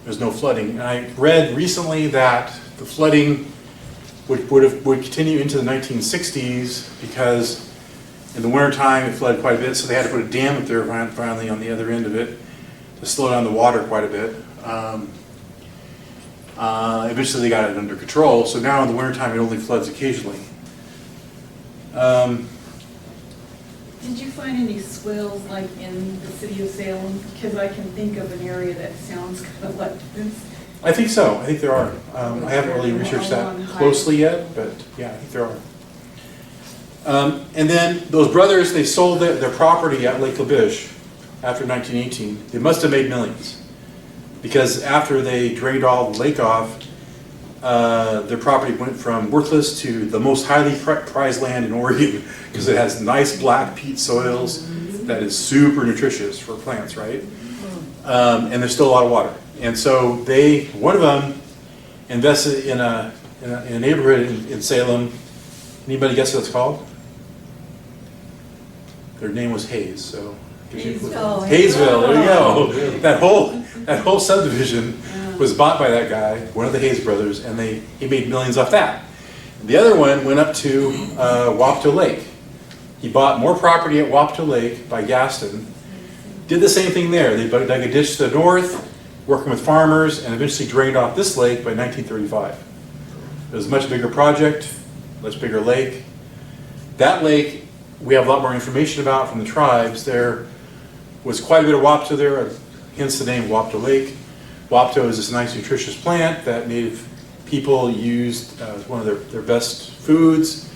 was no flooding. And I read recently that the flooding would continue into the 1960s because in the wintertime it flooded quite a bit, so they had to put a dam up there finally on the other end of it to slow down the water quite a bit. Eventually they got it under control, so now in the wintertime it only floods occasionally. Did you find any swales like in the city of Salem? Because I can think of an area that sounds kind of like this. I think so. I think there are. I haven't really researched that closely yet, but yeah, I think there are. And then those brothers, they sold their property at Lake LaBiche after 1918. They must have made millions because after they drained all the lake off, their property went from worthless to the most highly prized land in Oregon because it has nice black peat soils that is super nutritious for plants, right? And there's still a lot of water. And so one of them invested in a neighborhood in Salem. Anybody guess what it's called? Their name was Hayes. So Hayesville. Hayesville. There you go. That whole subdivision was bought by that guy, one of the Hayes brothers, and he made millions off that. The other one went up to Wapato Lake. He bought more property at Wapato Lake by Gaston. Did the same thing there. They dug a ditch to the north, working with farmers, and eventually drained off this lake by 1935. It was a much bigger project, much bigger lake. That lake, we have a lot more information about from the tribes. There was quite a bit of Wapato there, hence the name Wapato Lake. Wapato is this nice nutritious plant that native people used as one of their best foods.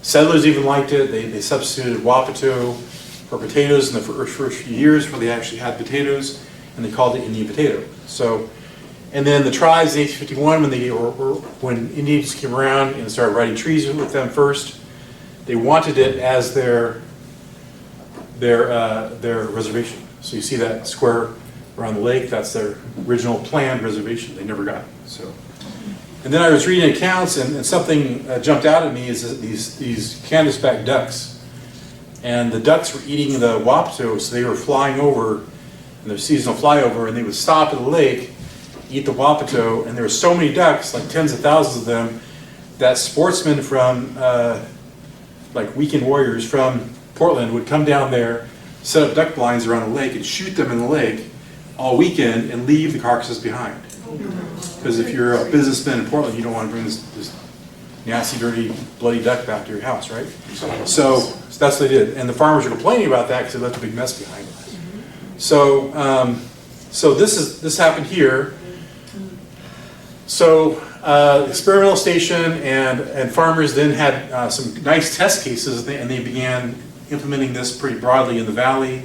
Settlers even liked it. They substituted Wapato for potatoes in the first few years before they actually had potatoes, and they called it Indian potato. So, and then the tribes in 1851, when Indians came around and started writing treaties with them first, they wanted it as their reservation. So you see that square around the lake, that's their original planned reservation. They never got it. So, and then I was reading accounts, and something jumped out at me is that these canvasback ducks, and the ducks were eating the Wapato, so they were flying over in their seasonal flyover, and they would stop at the lake, eat the Wapato, and there were so many ducks, like tens of thousands of them, that sportsmen from like weekend warriors from Portland would come down there, set up duck blinds around the lake, and shoot them in the lake all weekend and leave the carcasses behind. Because if you're a businessman in Portland, you don't want to bring this nasty, dirty, bloody duck back to your house, right? So that's what they did. And the farmers were complaining about that because they left a big mess behind them. So this happened here. So experimental station and farmers then had some nice test cases, and they began implementing this pretty broadly in the valley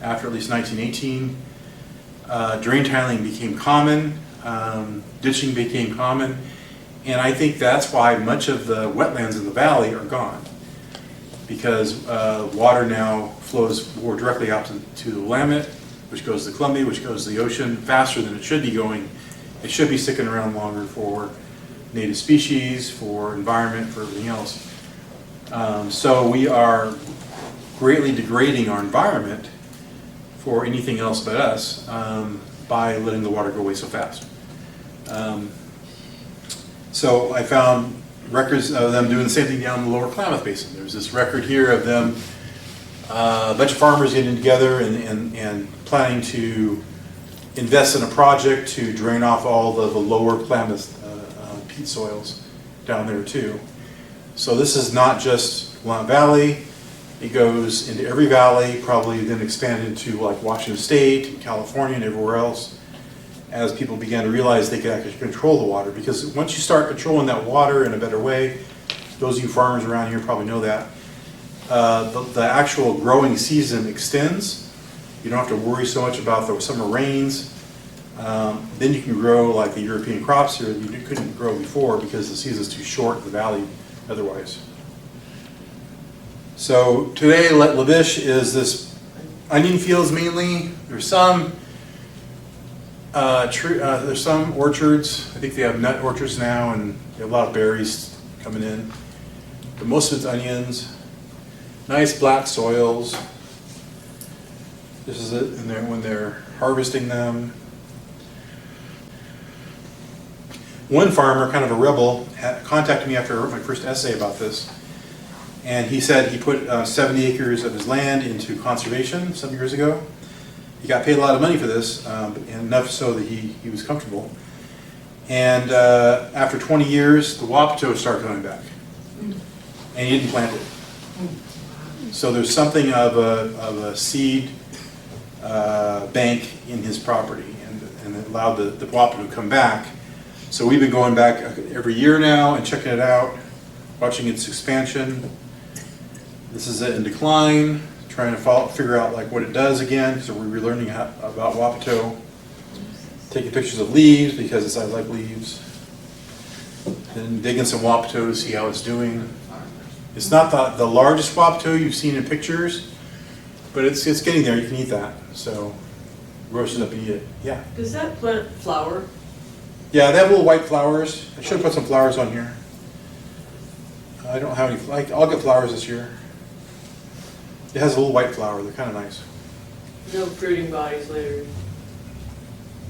after at least 1918. Drain tiling became common, ditching became common, and I think that's why much of the wetlands in the valley are gone, because water now flows more directly out to the Willamette, which goes to Columbia, which goes to the ocean faster than it should be going. It should be sticking around longer for native species, for environment, for everything else. So we are greatly degrading our environment for anything else but us by letting the water go away so fast. So I found records of them doing the same thing down in the lower Klamath Basin. There's this record here of them, a bunch of farmers getting together and planning to invest in a project to drain off all the lower Klamath peat soils down there too. So this is not just Willamette Valley. It goes into every valley, probably then expanded to like Washington State, and California, and everywhere else, as people began to realize they could actually control the water. Because once you start controlling that water in a better way, those of you farmers around here probably know that, the actual growing season extends. You don't have to worry so much about the summer rains. Then you can grow like the European crops here that you couldn't grow before because the season's too short in the valley otherwise. So today, Labish is this onion fields mainly. There's some orchards. I think they have nut orchards now, and they have a lot of berries coming in. But most of it's onions. Nice black soils. This is it when they're harvesting them. One farmer, kind of a rebel, contacted me after I wrote my first essay about this. And he said he put 70 acres of his land into conservation some years ago. He got paid a lot of money for this, enough so that he was comfortable. And after 20 years, the Wapato started coming back. And he didn't plant it. So there's something of a seed bank in his property, and it allowed the Wapato to come back. So we've been going back every year now and checking it out, watching its expansion. This is it in decline, trying to figure out like what it does again, because we're relearning about Wapato. Taking pictures of leaves because I like leaves. And digging some Wapato to see how it's doing. It's not the largest Wapato you've seen in pictures, but it's getting there. You can eat that. So roast it up and eat it. Yeah. Does that plant flower? Yeah, they have little white flowers. I should have put some flowers on here. I don't have any. I'll get flowers this year. It has a little white flower. They're kind of nice. No fruiting bodies later.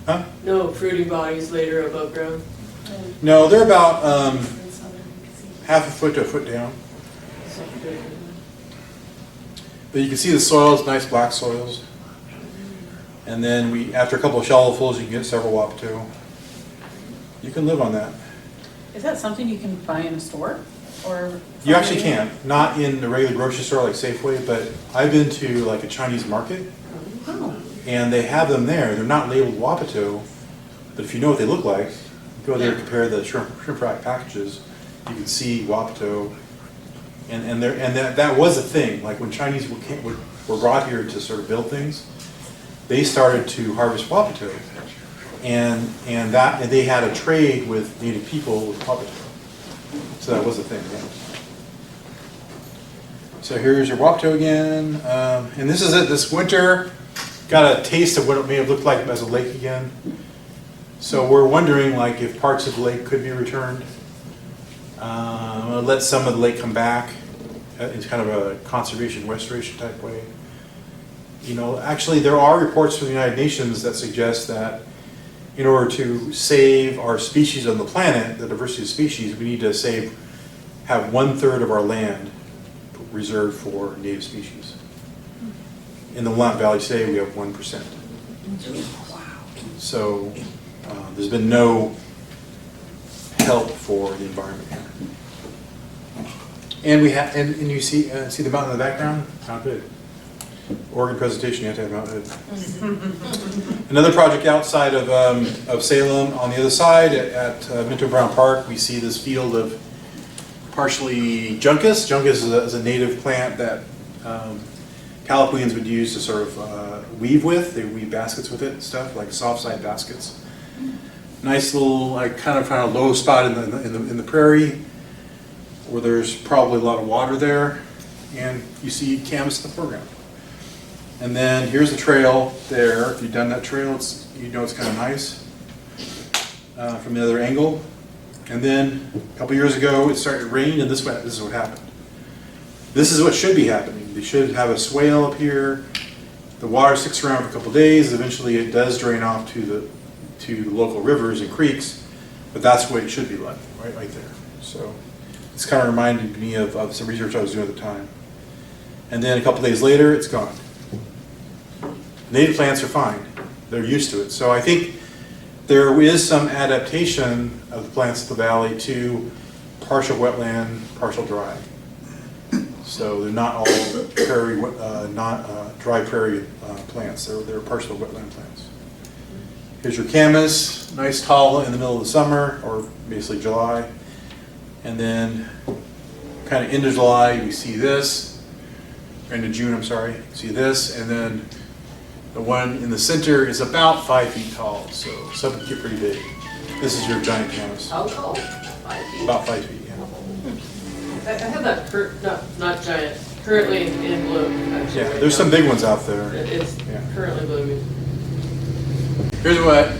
Huh? No fruiting bodies later above ground. No, they're about half a foot to a foot down. But you can see the soils, nice black soils. And then after a couple of shovelfuls, you can get several Wapato. You can live on that. Is that something you can buy in a store, or? You actually can, not in the regular grocery store like Safeway, but I've been to like a Chinese market, Oh, and they have them there. They're not labeled Wapato, but if you know what they look like, go there and compare the shrimp rack packages, you can see Wapato. And that was a thing, like when Chinese were brought here to sort of build things, they started to harvest Wapato. And they had a trade with native people with Wapato. So that was a thing, yeah. So here's your Wapato again. And this is it, this winter, got a taste of what it may have looked like as a lake again. So we're wondering like if parts of the lake could be returned. Let some of the lake come back. It's kind of a conservation restoration type way. You know, actually there are reports from the United Nations that suggest that in order to save our species on the planet, the diversity of species, we need to have 1/3 of our land reserved for native species. In the Willamette Valley today, we have 1%. So there's been no help for the environment here. And we have, and you see the mountain in the background? Not good. Oregon presentation, you have to have Mount Hood. Another project outside of Salem, on the other side at Minto Brown Park, we see this field of partially juncus. Juncus is a native plant that Calipuians would use to sort of weave with. They weave baskets with it and stuff, like soft side baskets. Nice little, like kind of low spot in the prairie, where there's probably a lot of water there, and you see camas in the foreground. And then here's the trail there. If you've done that trail, you know it's kind of nice from the other angle. And then a couple years ago, it started to rain, and this is what happened. This is what should be happening. They should have a swale up here. The water sticks around for a couple days. Eventually, it does drain off to the local rivers and creeks, but that's what it should be like, right there. So it's kind of reminded me of some research I was doing at the time. And then a couple days later, it's gone. Native plants are fine. They're used to it. So I think there is some adaptation of the plants of the valley to partial wetland, partial dry. So they're not all prairie, dry prairie plants. They're partial wetland plants. Here's your camas, nice tall in the middle of the summer, or basically July. And then kind of into July, we see this, or into June, I'm sorry, see this, and then the one in the center is about 5 feet tall, so some can get pretty big. This is your giant camas. How tall? 5 feet? About 5 feet, yeah. I have that, not giant, currently in bloom, actually. Yeah, right there's now. some big ones out there. It's Yeah. currently blooming. Here's what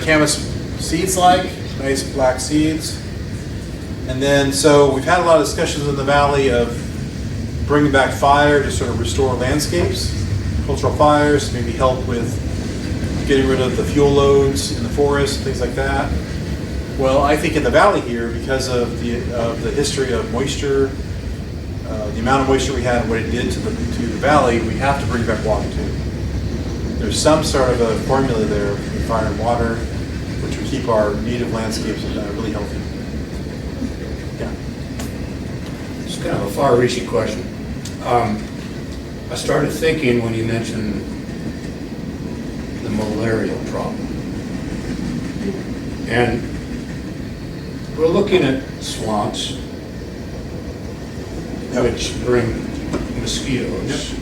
camas seeds like, nice black seeds. And then, so we've had a lot of discussions in the valley of bringing back fire to sort of restore landscapes, cultural fires, maybe help with getting rid of the fuel loads in the forest, things like that. Well, I think in the valley here, because of the history of moisture, the amount of moisture we had and what it did to the valley, we have to bring back water too. There's some sort of a formula there between fire and water, which would keep our native landscapes really healthy. Yeah. It's kind of a far-reaching question. I started thinking when you mentioned the malarial problem. And we're looking at swamps, which bring mosquitoes.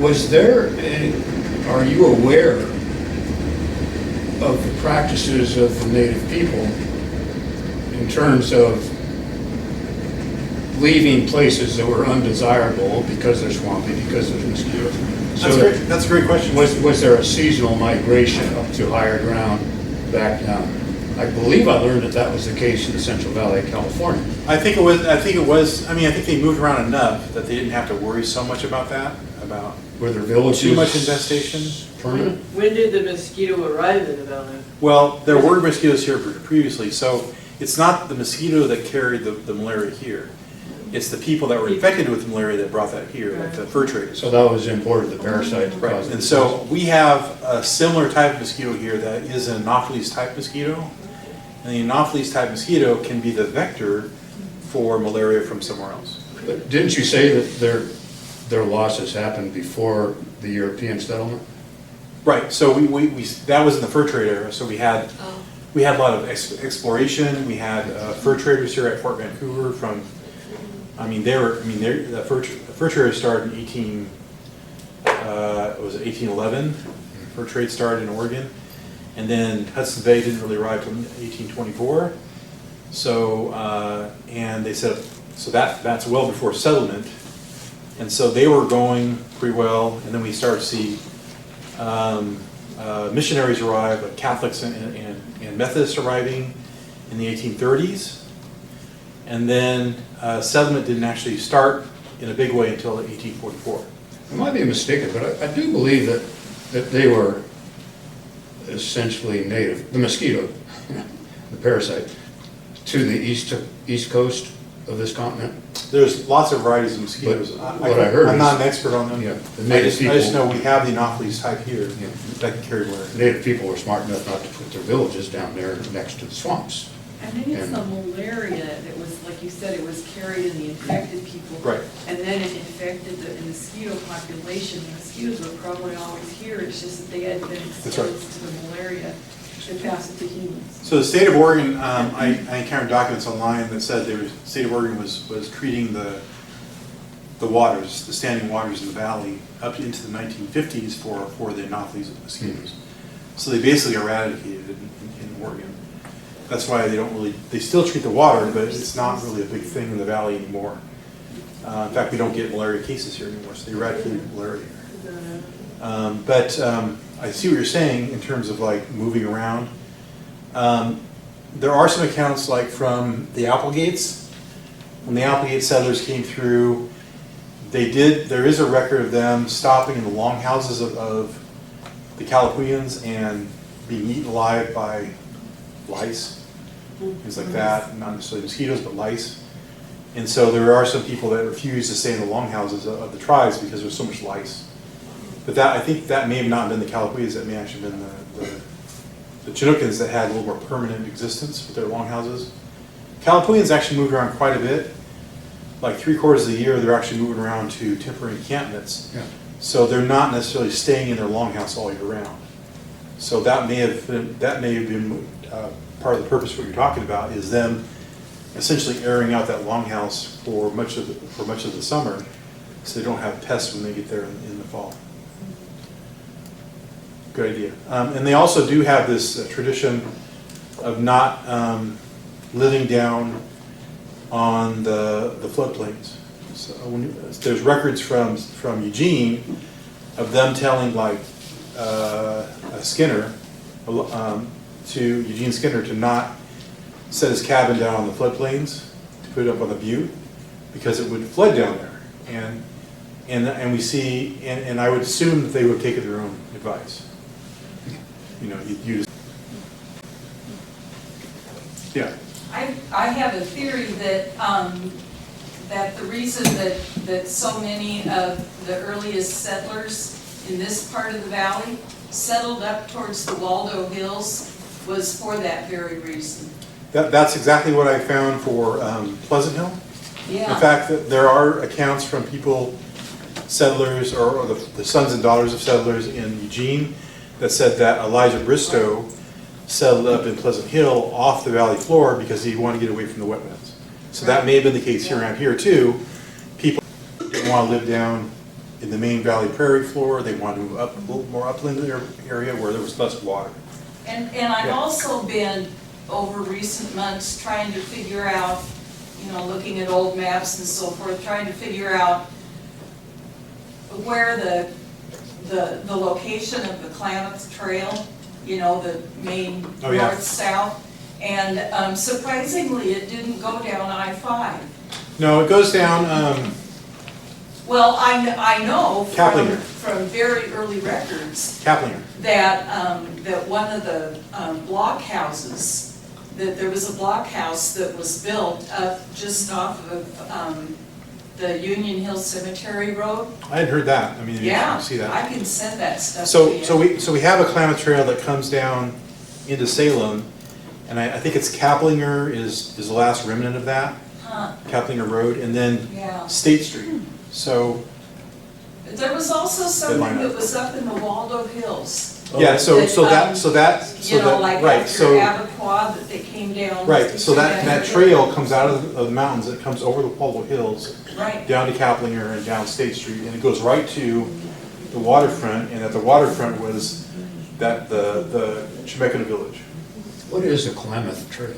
Was there any, are you aware of the practices of the native people in terms of leaving places that were undesirable because they're swampy, because there's mosquitoes? That's a great question. Was there a seasonal migration up to higher ground, back down? I believe I learned that was the case in the Central Valley of California. I think it was. I think they moved around enough that they didn't have to worry so much about that. About Were there villages? too much infestation. Permanent? When did the mosquito arrive in the valley? Well, there were mosquitoes here previously, so it's not the mosquito that carried the malaria here. It's the people that were infected with malaria that brought that here, like the fur traders. So that was imported, the parasite. that Right, caused and it. so we have a similar type of mosquito here that is an Anopheles type mosquito. And the Anopheles type mosquito can be the vector for malaria from somewhere else. But didn't you say that their losses happened before the European settlement? Right, so we that was in the fur trade era, so we had a lot of exploration. We had fur traders here at Fort Vancouver from, the fur trade started in 1811. Fur trade started in Oregon, and then Hudson Bay didn't really arrive until 1824. So and they said, so that's well before settlement, and so they were going pretty well, and then we started to see missionaries arrive, like Catholics and Methodists arriving in the 1830s. And then settlement didn't actually start in a big way until 1844. I might be mistaken, but I do believe that they were essentially native, the mosquito, the parasite, to the east coast of this continent. There's lots of varieties of mosquitoes. What I heard I'm is- not an expert on them. Yeah, the I native just know people, we have the Anopheles type here Yeah. that can carry malaria. native people were smart enough not to put their villages down there next to the swamps. I think it's And- the malaria that was, like you said, it was carried in the infected people. Right. And then it infected the mosquito population. The mosquitoes were probably always here, it's just that they had been That's right. exposed to the malaria that passed it to humans. So the state of Oregon, I encountered documents online that said the state of Oregon was treating the waters, the standing waters in the valley, up into the 1950s for the Anopheles mosquitoes. So they basically eradicated it in Oregon. That's why they still treat the water, but it's not really a big thing in the valley anymore. In fact, we don't get malaria cases here anymore, so they eradicated malaria. But I see what you're saying in terms of like moving around. There are some accounts like from the Applegates. When the Applegate settlers came through, there is a record of them stopping in the longhouses of the Calipuians and being eaten alive by lice, things like that, not necessarily mosquitoes, but lice. And so there are some people that refuse to stay in the longhouses of the tribes because there's so much lice. But I think that may have not been the Calipuians, that may actually have been the Chinookans that had a little more permanent existence with their longhouses. Calipuians actually moved around quite a bit. Like 3/4 of the year, they're actually moving around to temporary encampments. Yeah. So they're not necessarily staying in their longhouse all year round. So that may have been part of the purpose of what you're talking about, is them essentially airing out that longhouse for much of the summer, so they don't have pests when they get there in the fall. Good idea. And they also do have this tradition of not living down on the floodplains. So there's records from Eugene of them telling like Skinner, to Eugene Skinner, to not set his cabin down on the floodplains, to put it up on the butte, because it would flood down there. And we see, and I would assume that they would take their own advice. You know, you just, yeah. I have a theory that that the reason that so many of the earliest settlers in this part of the valley settled up towards the Waldo Hills was for that very reason. That's exactly what I found for Pleasant Hill. Yeah. In fact, there are accounts from people, settlers, or the sons and daughters of settlers in Eugene, that said that Elijah Bristow settled up in Pleasant Hill off the valley floor because he wanted to get away from the wetlands. So that may have been the case here around here too. People didn't want to live down in the main valley prairie floor. They wanted to move up a little more upland area where there was less water. And I've also been, over recent months, trying to figure out, you know, looking at old maps and so forth, trying to figure out where the location of the Klamath Trail, you know, the main Oh, yeah. north-south. And surprisingly, it didn't go down I-5. No, it goes down, Well, I know Kaplinger. from very early records Kaplinger. that one of the block houses, that there was a block house that was built up just off of the Union Hill Cemetery Road. I hadn't heard that. I mean, you Yeah, can see that. I can send that stuff to you. So we have a Klamath Trail that comes down into Salem, And I think it's Kaplinger is the last remnant of that, Huh, Kaplinger Road, and then yeah. State Street. So, There was also line something up. that was up in the Waldo Hills. yeah, so You know, like right, after so, Abaquah, that they came down. right, so that to- trail comes out of the mountains, it comes over the Waldo Hills, Right, down to Kaplinger and down State Street, and it goes right to the waterfront, and at the waterfront was the Chemeketa Village. What is a Klamath Trail?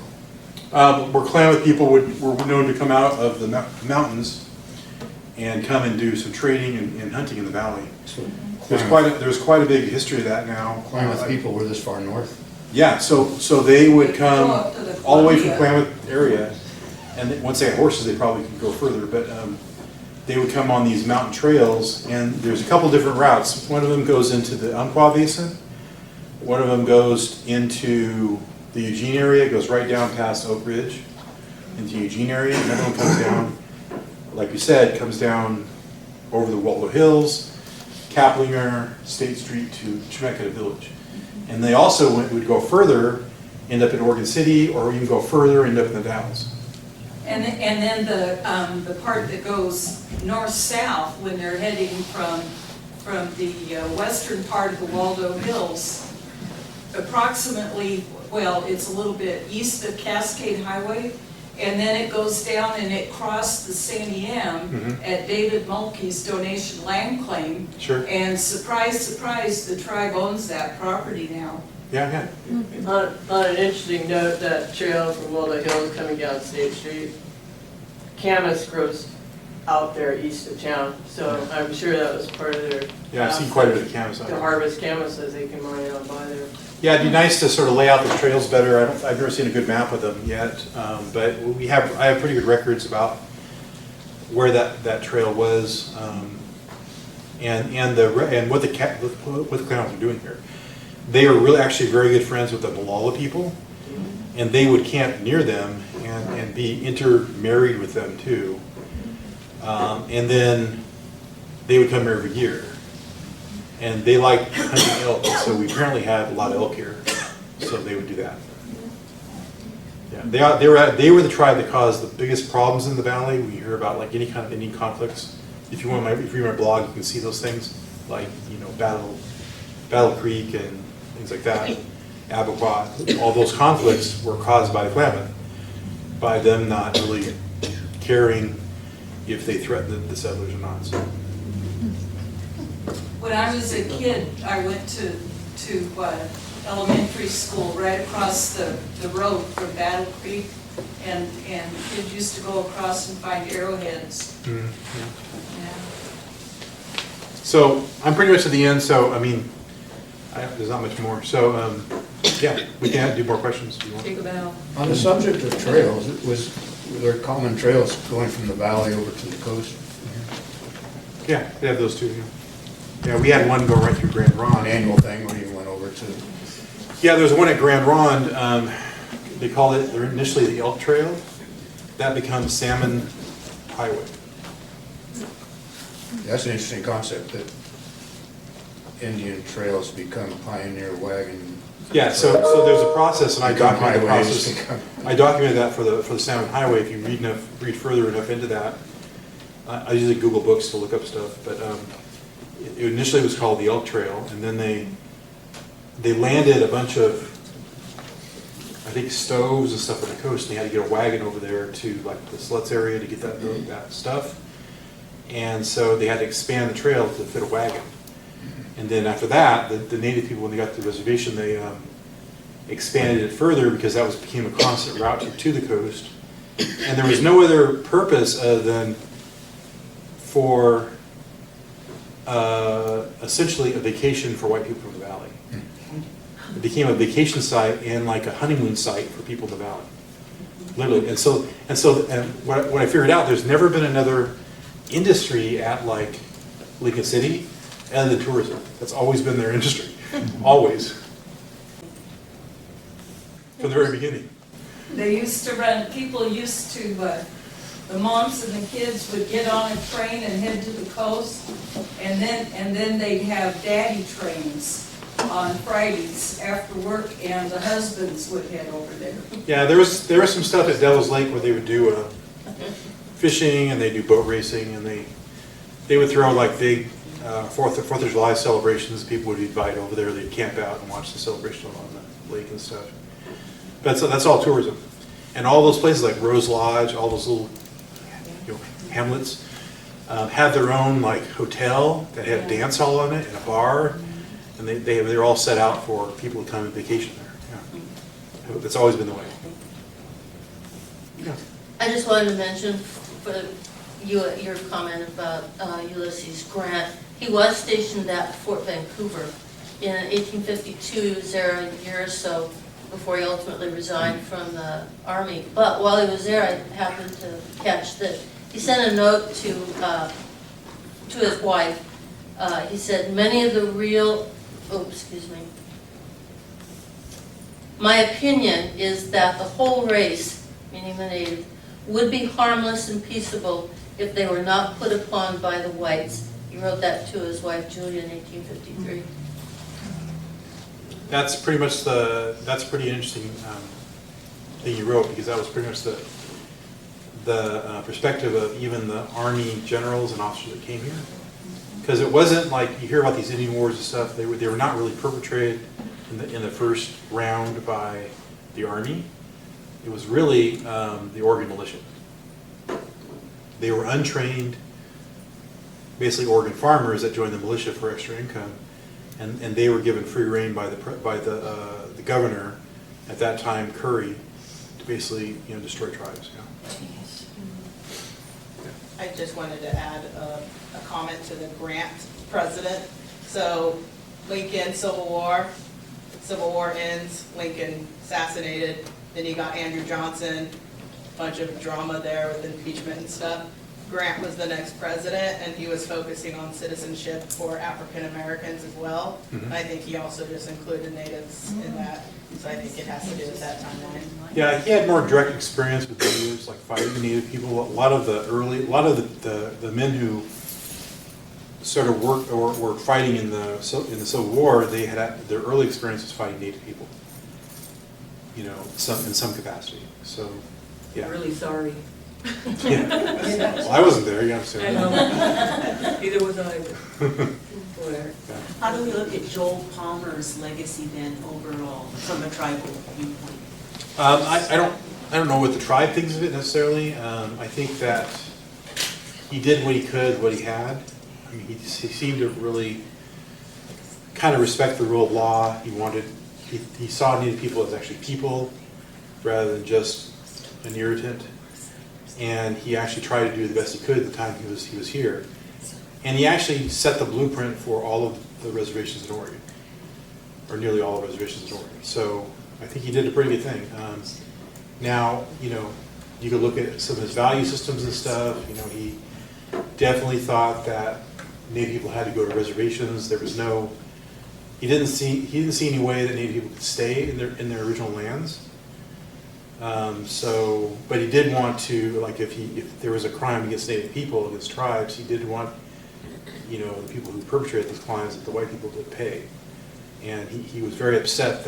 Where Klamath people were known to come out of the mountains and come and do some trading and hunting in the valley. So There's quite a big history of that now. Klamath people were this far north? Yeah, so they would Go come up to the all the way from Columbia. Klamath area, and then once they had horses, they probably could go further, but they would come on these mountain trails, and there's a couple different routes. One of them goes into the Umpqua Basin, one of them goes into the Eugene area, goes right down past Oak Ridge into Eugene area, and another one comes down, like you said, comes down over the Waldo Hills, Kaplinger, State Street to Chemeketa Village. And they also would go further, end up in Oregon City, or even go further, end up in the Dalles. and then the part that goes north-south, when they're heading from the western part of the Waldo Hills, approximately, well, it's a little bit east of Cascade Highway, and then it goes down and it crossed the Sandy M Mhm. at David Mulkey's donation land claim. Sure. And surprise, surprise, the tribe owns that property now. Yeah, yeah. On an interesting note, that trail from Waldo Hills coming down State Street, camas grows out there east of town, so I'm sure that was part of their. Yeah, I've seen quite a bit of camas out To there. harvest camas as they can mine out by there. Yeah, it'd be nice to sort of lay out the trails better. I've never seen a good map of them yet, but I have pretty good records about where that trail was, and what the Klamath are doing here. They are really actually very good friends with the Molalla people, and they would camp near them and be intermarried with them too. And then they would come here every year. And they like hunting elk, so we apparently have a lot of elk here, so they would do that. Yeah, they were the tribe that caused the biggest problems in the valley. We hear about like any kind of Indian conflicts. If you read my blog, you can see those things, like Battle Creek and things like that. Abaquah, all those conflicts were caused by the Klamath, by them not really caring if they threatened the settlers or not. So. When I was a kid, I went to elementary school right across the road from Battle Creek, and kids used to go across and find arrowheads. Yeah. Yeah. So I'm pretty much at the end, so I mean, there's not much more. So yeah, we can do more questions if you want. Take a bow. On the subject of trails, were there common trails going from the valley over to the coast? Yeah, they have those too. Yeah, we had one go right through Grand An Ronde. annual thing where you went over to, Yeah, there's one at Grand Ronde. They called it initially the Elk Trail. That becomes Salmon Highway. that's an interesting concept, that Indian trails become pioneer wagon. Yeah, so there's a process, and I Become documented the highways, process. become- I documented that for the Salmon Highway. If you read further enough into that, I usually Google books to look up stuff, but it initially was called the Elk Trail, and then they landed a bunch of, I think, stoves and stuff on the coast, and they had to get a wagon over there to like the Sluts area to get that stuff. And so they had to expand the trail to fit a wagon. And then after that, the native people, when they got to the reservation, they expanded it further because that became a constant route to the coast. And there was no other purpose other than for essentially a vacation for white people from the valley. It became a vacation site and like a honeymoon site for people in the valley, literally. And what I figured out, there's never been another industry at like Lincoln City other than tourism. That's always been their industry, always, from the very beginning. They used to run, people used to, the moms and the kids would get on a train and head to the coast, and then they'd have daddy trains on Fridays after work, and the husbands would head over there. Yeah, there was some stuff at Devil's Lake where they would do fishing and they do boat racing, and they would throw like big Fourth of July celebrations. People would be invited over there. They'd camp out and watch the celebration on the lake and stuff. But that's all tourism, and all those places like Rose Lodge, all those little hamlets had their own like hotel that had a dance hall on it and a bar, and they're all set out for people to come and vacation there. Yeah. That's always been the way. Yeah. I just wanted to mention for your comment about Ulysses Grant. He was stationed at Fort Vancouver in 1852. He was there a year or so before he ultimately resigned from the Army. But while he was there, I happened to catch that he sent a note to his wife. He said, my opinion is that the whole race, meaning the native, would be harmless and peaceable if they were not put upon by the whites. He wrote that to his wife Julia in 1853. That's pretty interesting thing you wrote, because that was pretty much the perspective of even the Army generals and officers that came here. Because it wasn't like you hear about these Indian wars and stuff. They were not really perpetrated in the first round by the Army. It was really the Oregon militia. They were untrained, basically Oregon farmers that joined the militia for extra income, and they were given free rein by the governor at that time, Curry, to basically destroy tribes. I just wanted to add a comment to the Grant president. So Lincoln, Civil War ends, Lincoln assassinated, then you got Andrew Johnson, bunch of drama there with impeachment and stuff. Grant was the next president, and he was focusing on citizenship for African Americans as well. Mm-hmm. I think he also just included natives in that, so I think it has to do with that timeline. Yeah, he had more direct experience with natives, like fighting Native people. A lot of the men who sort of worked or were fighting in the Civil War, they had their early experiences fighting Native people. In some capacity. So, yeah. I'm really sorry. Yeah. Well, I wasn't there. Yeah, so. I know. Neither was I. Whatever. How do we look at Joel Palmer's legacy then overall from a tribal viewpoint? I don't know what the tribe thinks of it necessarily. I think that he did what he could, what he had. I mean, he seemed to really kind of respect the rule of law. He saw Native people as actually people rather than just an irritant. And he actually tried to do the best he could at the time he was here. And he actually set the blueprint for all of the reservations in Oregon, or nearly all the reservations in Oregon. So I think he did a pretty good thing. Now, you could look at some of his value systems and stuff. He definitely thought that Native people had to go to reservations. There was no, he didn't see any way that Native people could stay in their original lands. But he did want to, like, if there was a crime against Native people, against tribes, he did want, the people who perpetrated those crimes, that the white people did pay. And he was very upset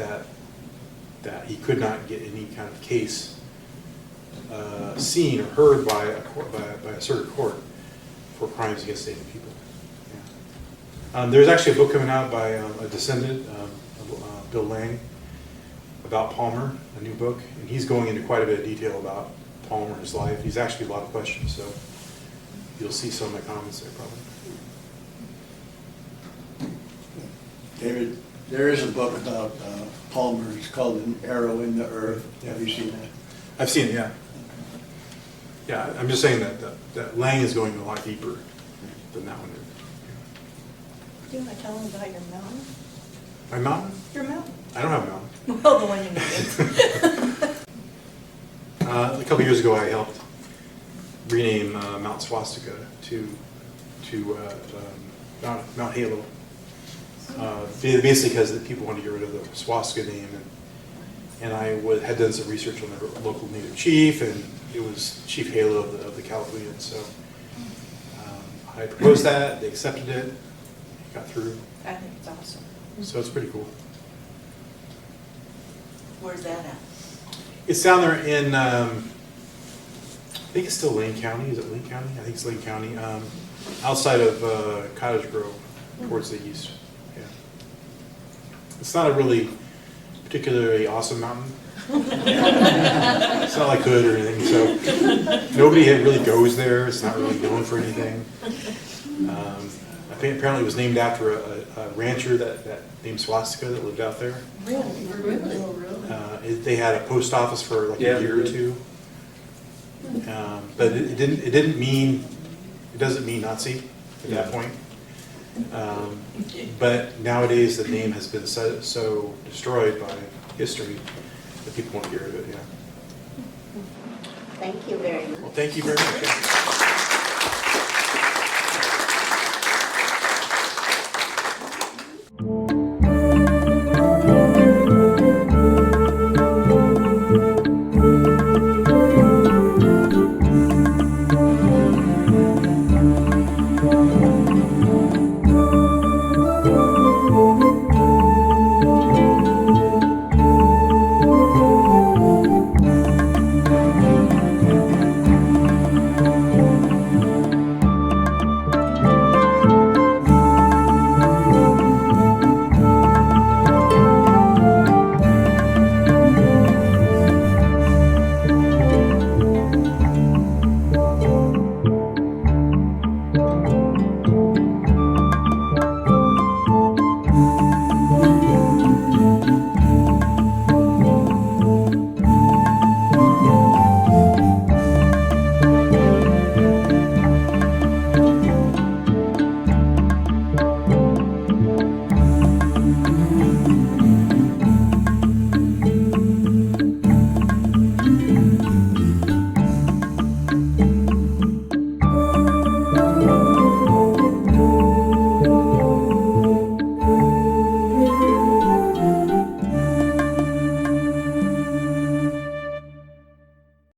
that he could not get any kind of case seen or heard by a circuit court for crimes against Native people. Yeah. There's actually a book coming out by a descendant, Bill Lang, about Palmer, a new book, and he's going into quite a bit of detail about Palmer and his life. He's actually a lot of questions, so you'll see some of my comments there probably. David, there is a book about Palmer. It's called An Arrow in the Earth. Yeah. Have you seen that? I've seen it, yeah. Yeah, I'm just saying that Lang is going a lot deeper than that one did. Do you want to tell them about your mountain? My mountain? Your mountain? I don't have a mountain. Well, the one you made. A couple years ago, I helped rename Mount Swastika to Mount Halo. Basically because the people wanted to get rid of the swastika name, and I had done some research on the local Native chief, and it was Chief Halo of the Calhounians. So I proposed that, they accepted it, got through. I think it's awesome. So it's pretty cool. Where's that at? It's down there in, I think it's still Lane County. Is it Lane County? I think it's Lane County. Outside of Cottage Grove, towards the east. Yeah. It's not a really particularly awesome mountain. It's not like Hood or anything, so nobody really goes there. It's not really known for anything. I think apparently it was named after a rancher that named Swastika that lived out there. Really? They had a post office for like Yeah. a year or two. But it doesn't mean Nazi at that point. But nowadays the name has been so destroyed by history that people won't hear of it. Yeah. Thank you very much. Well, thank you very much.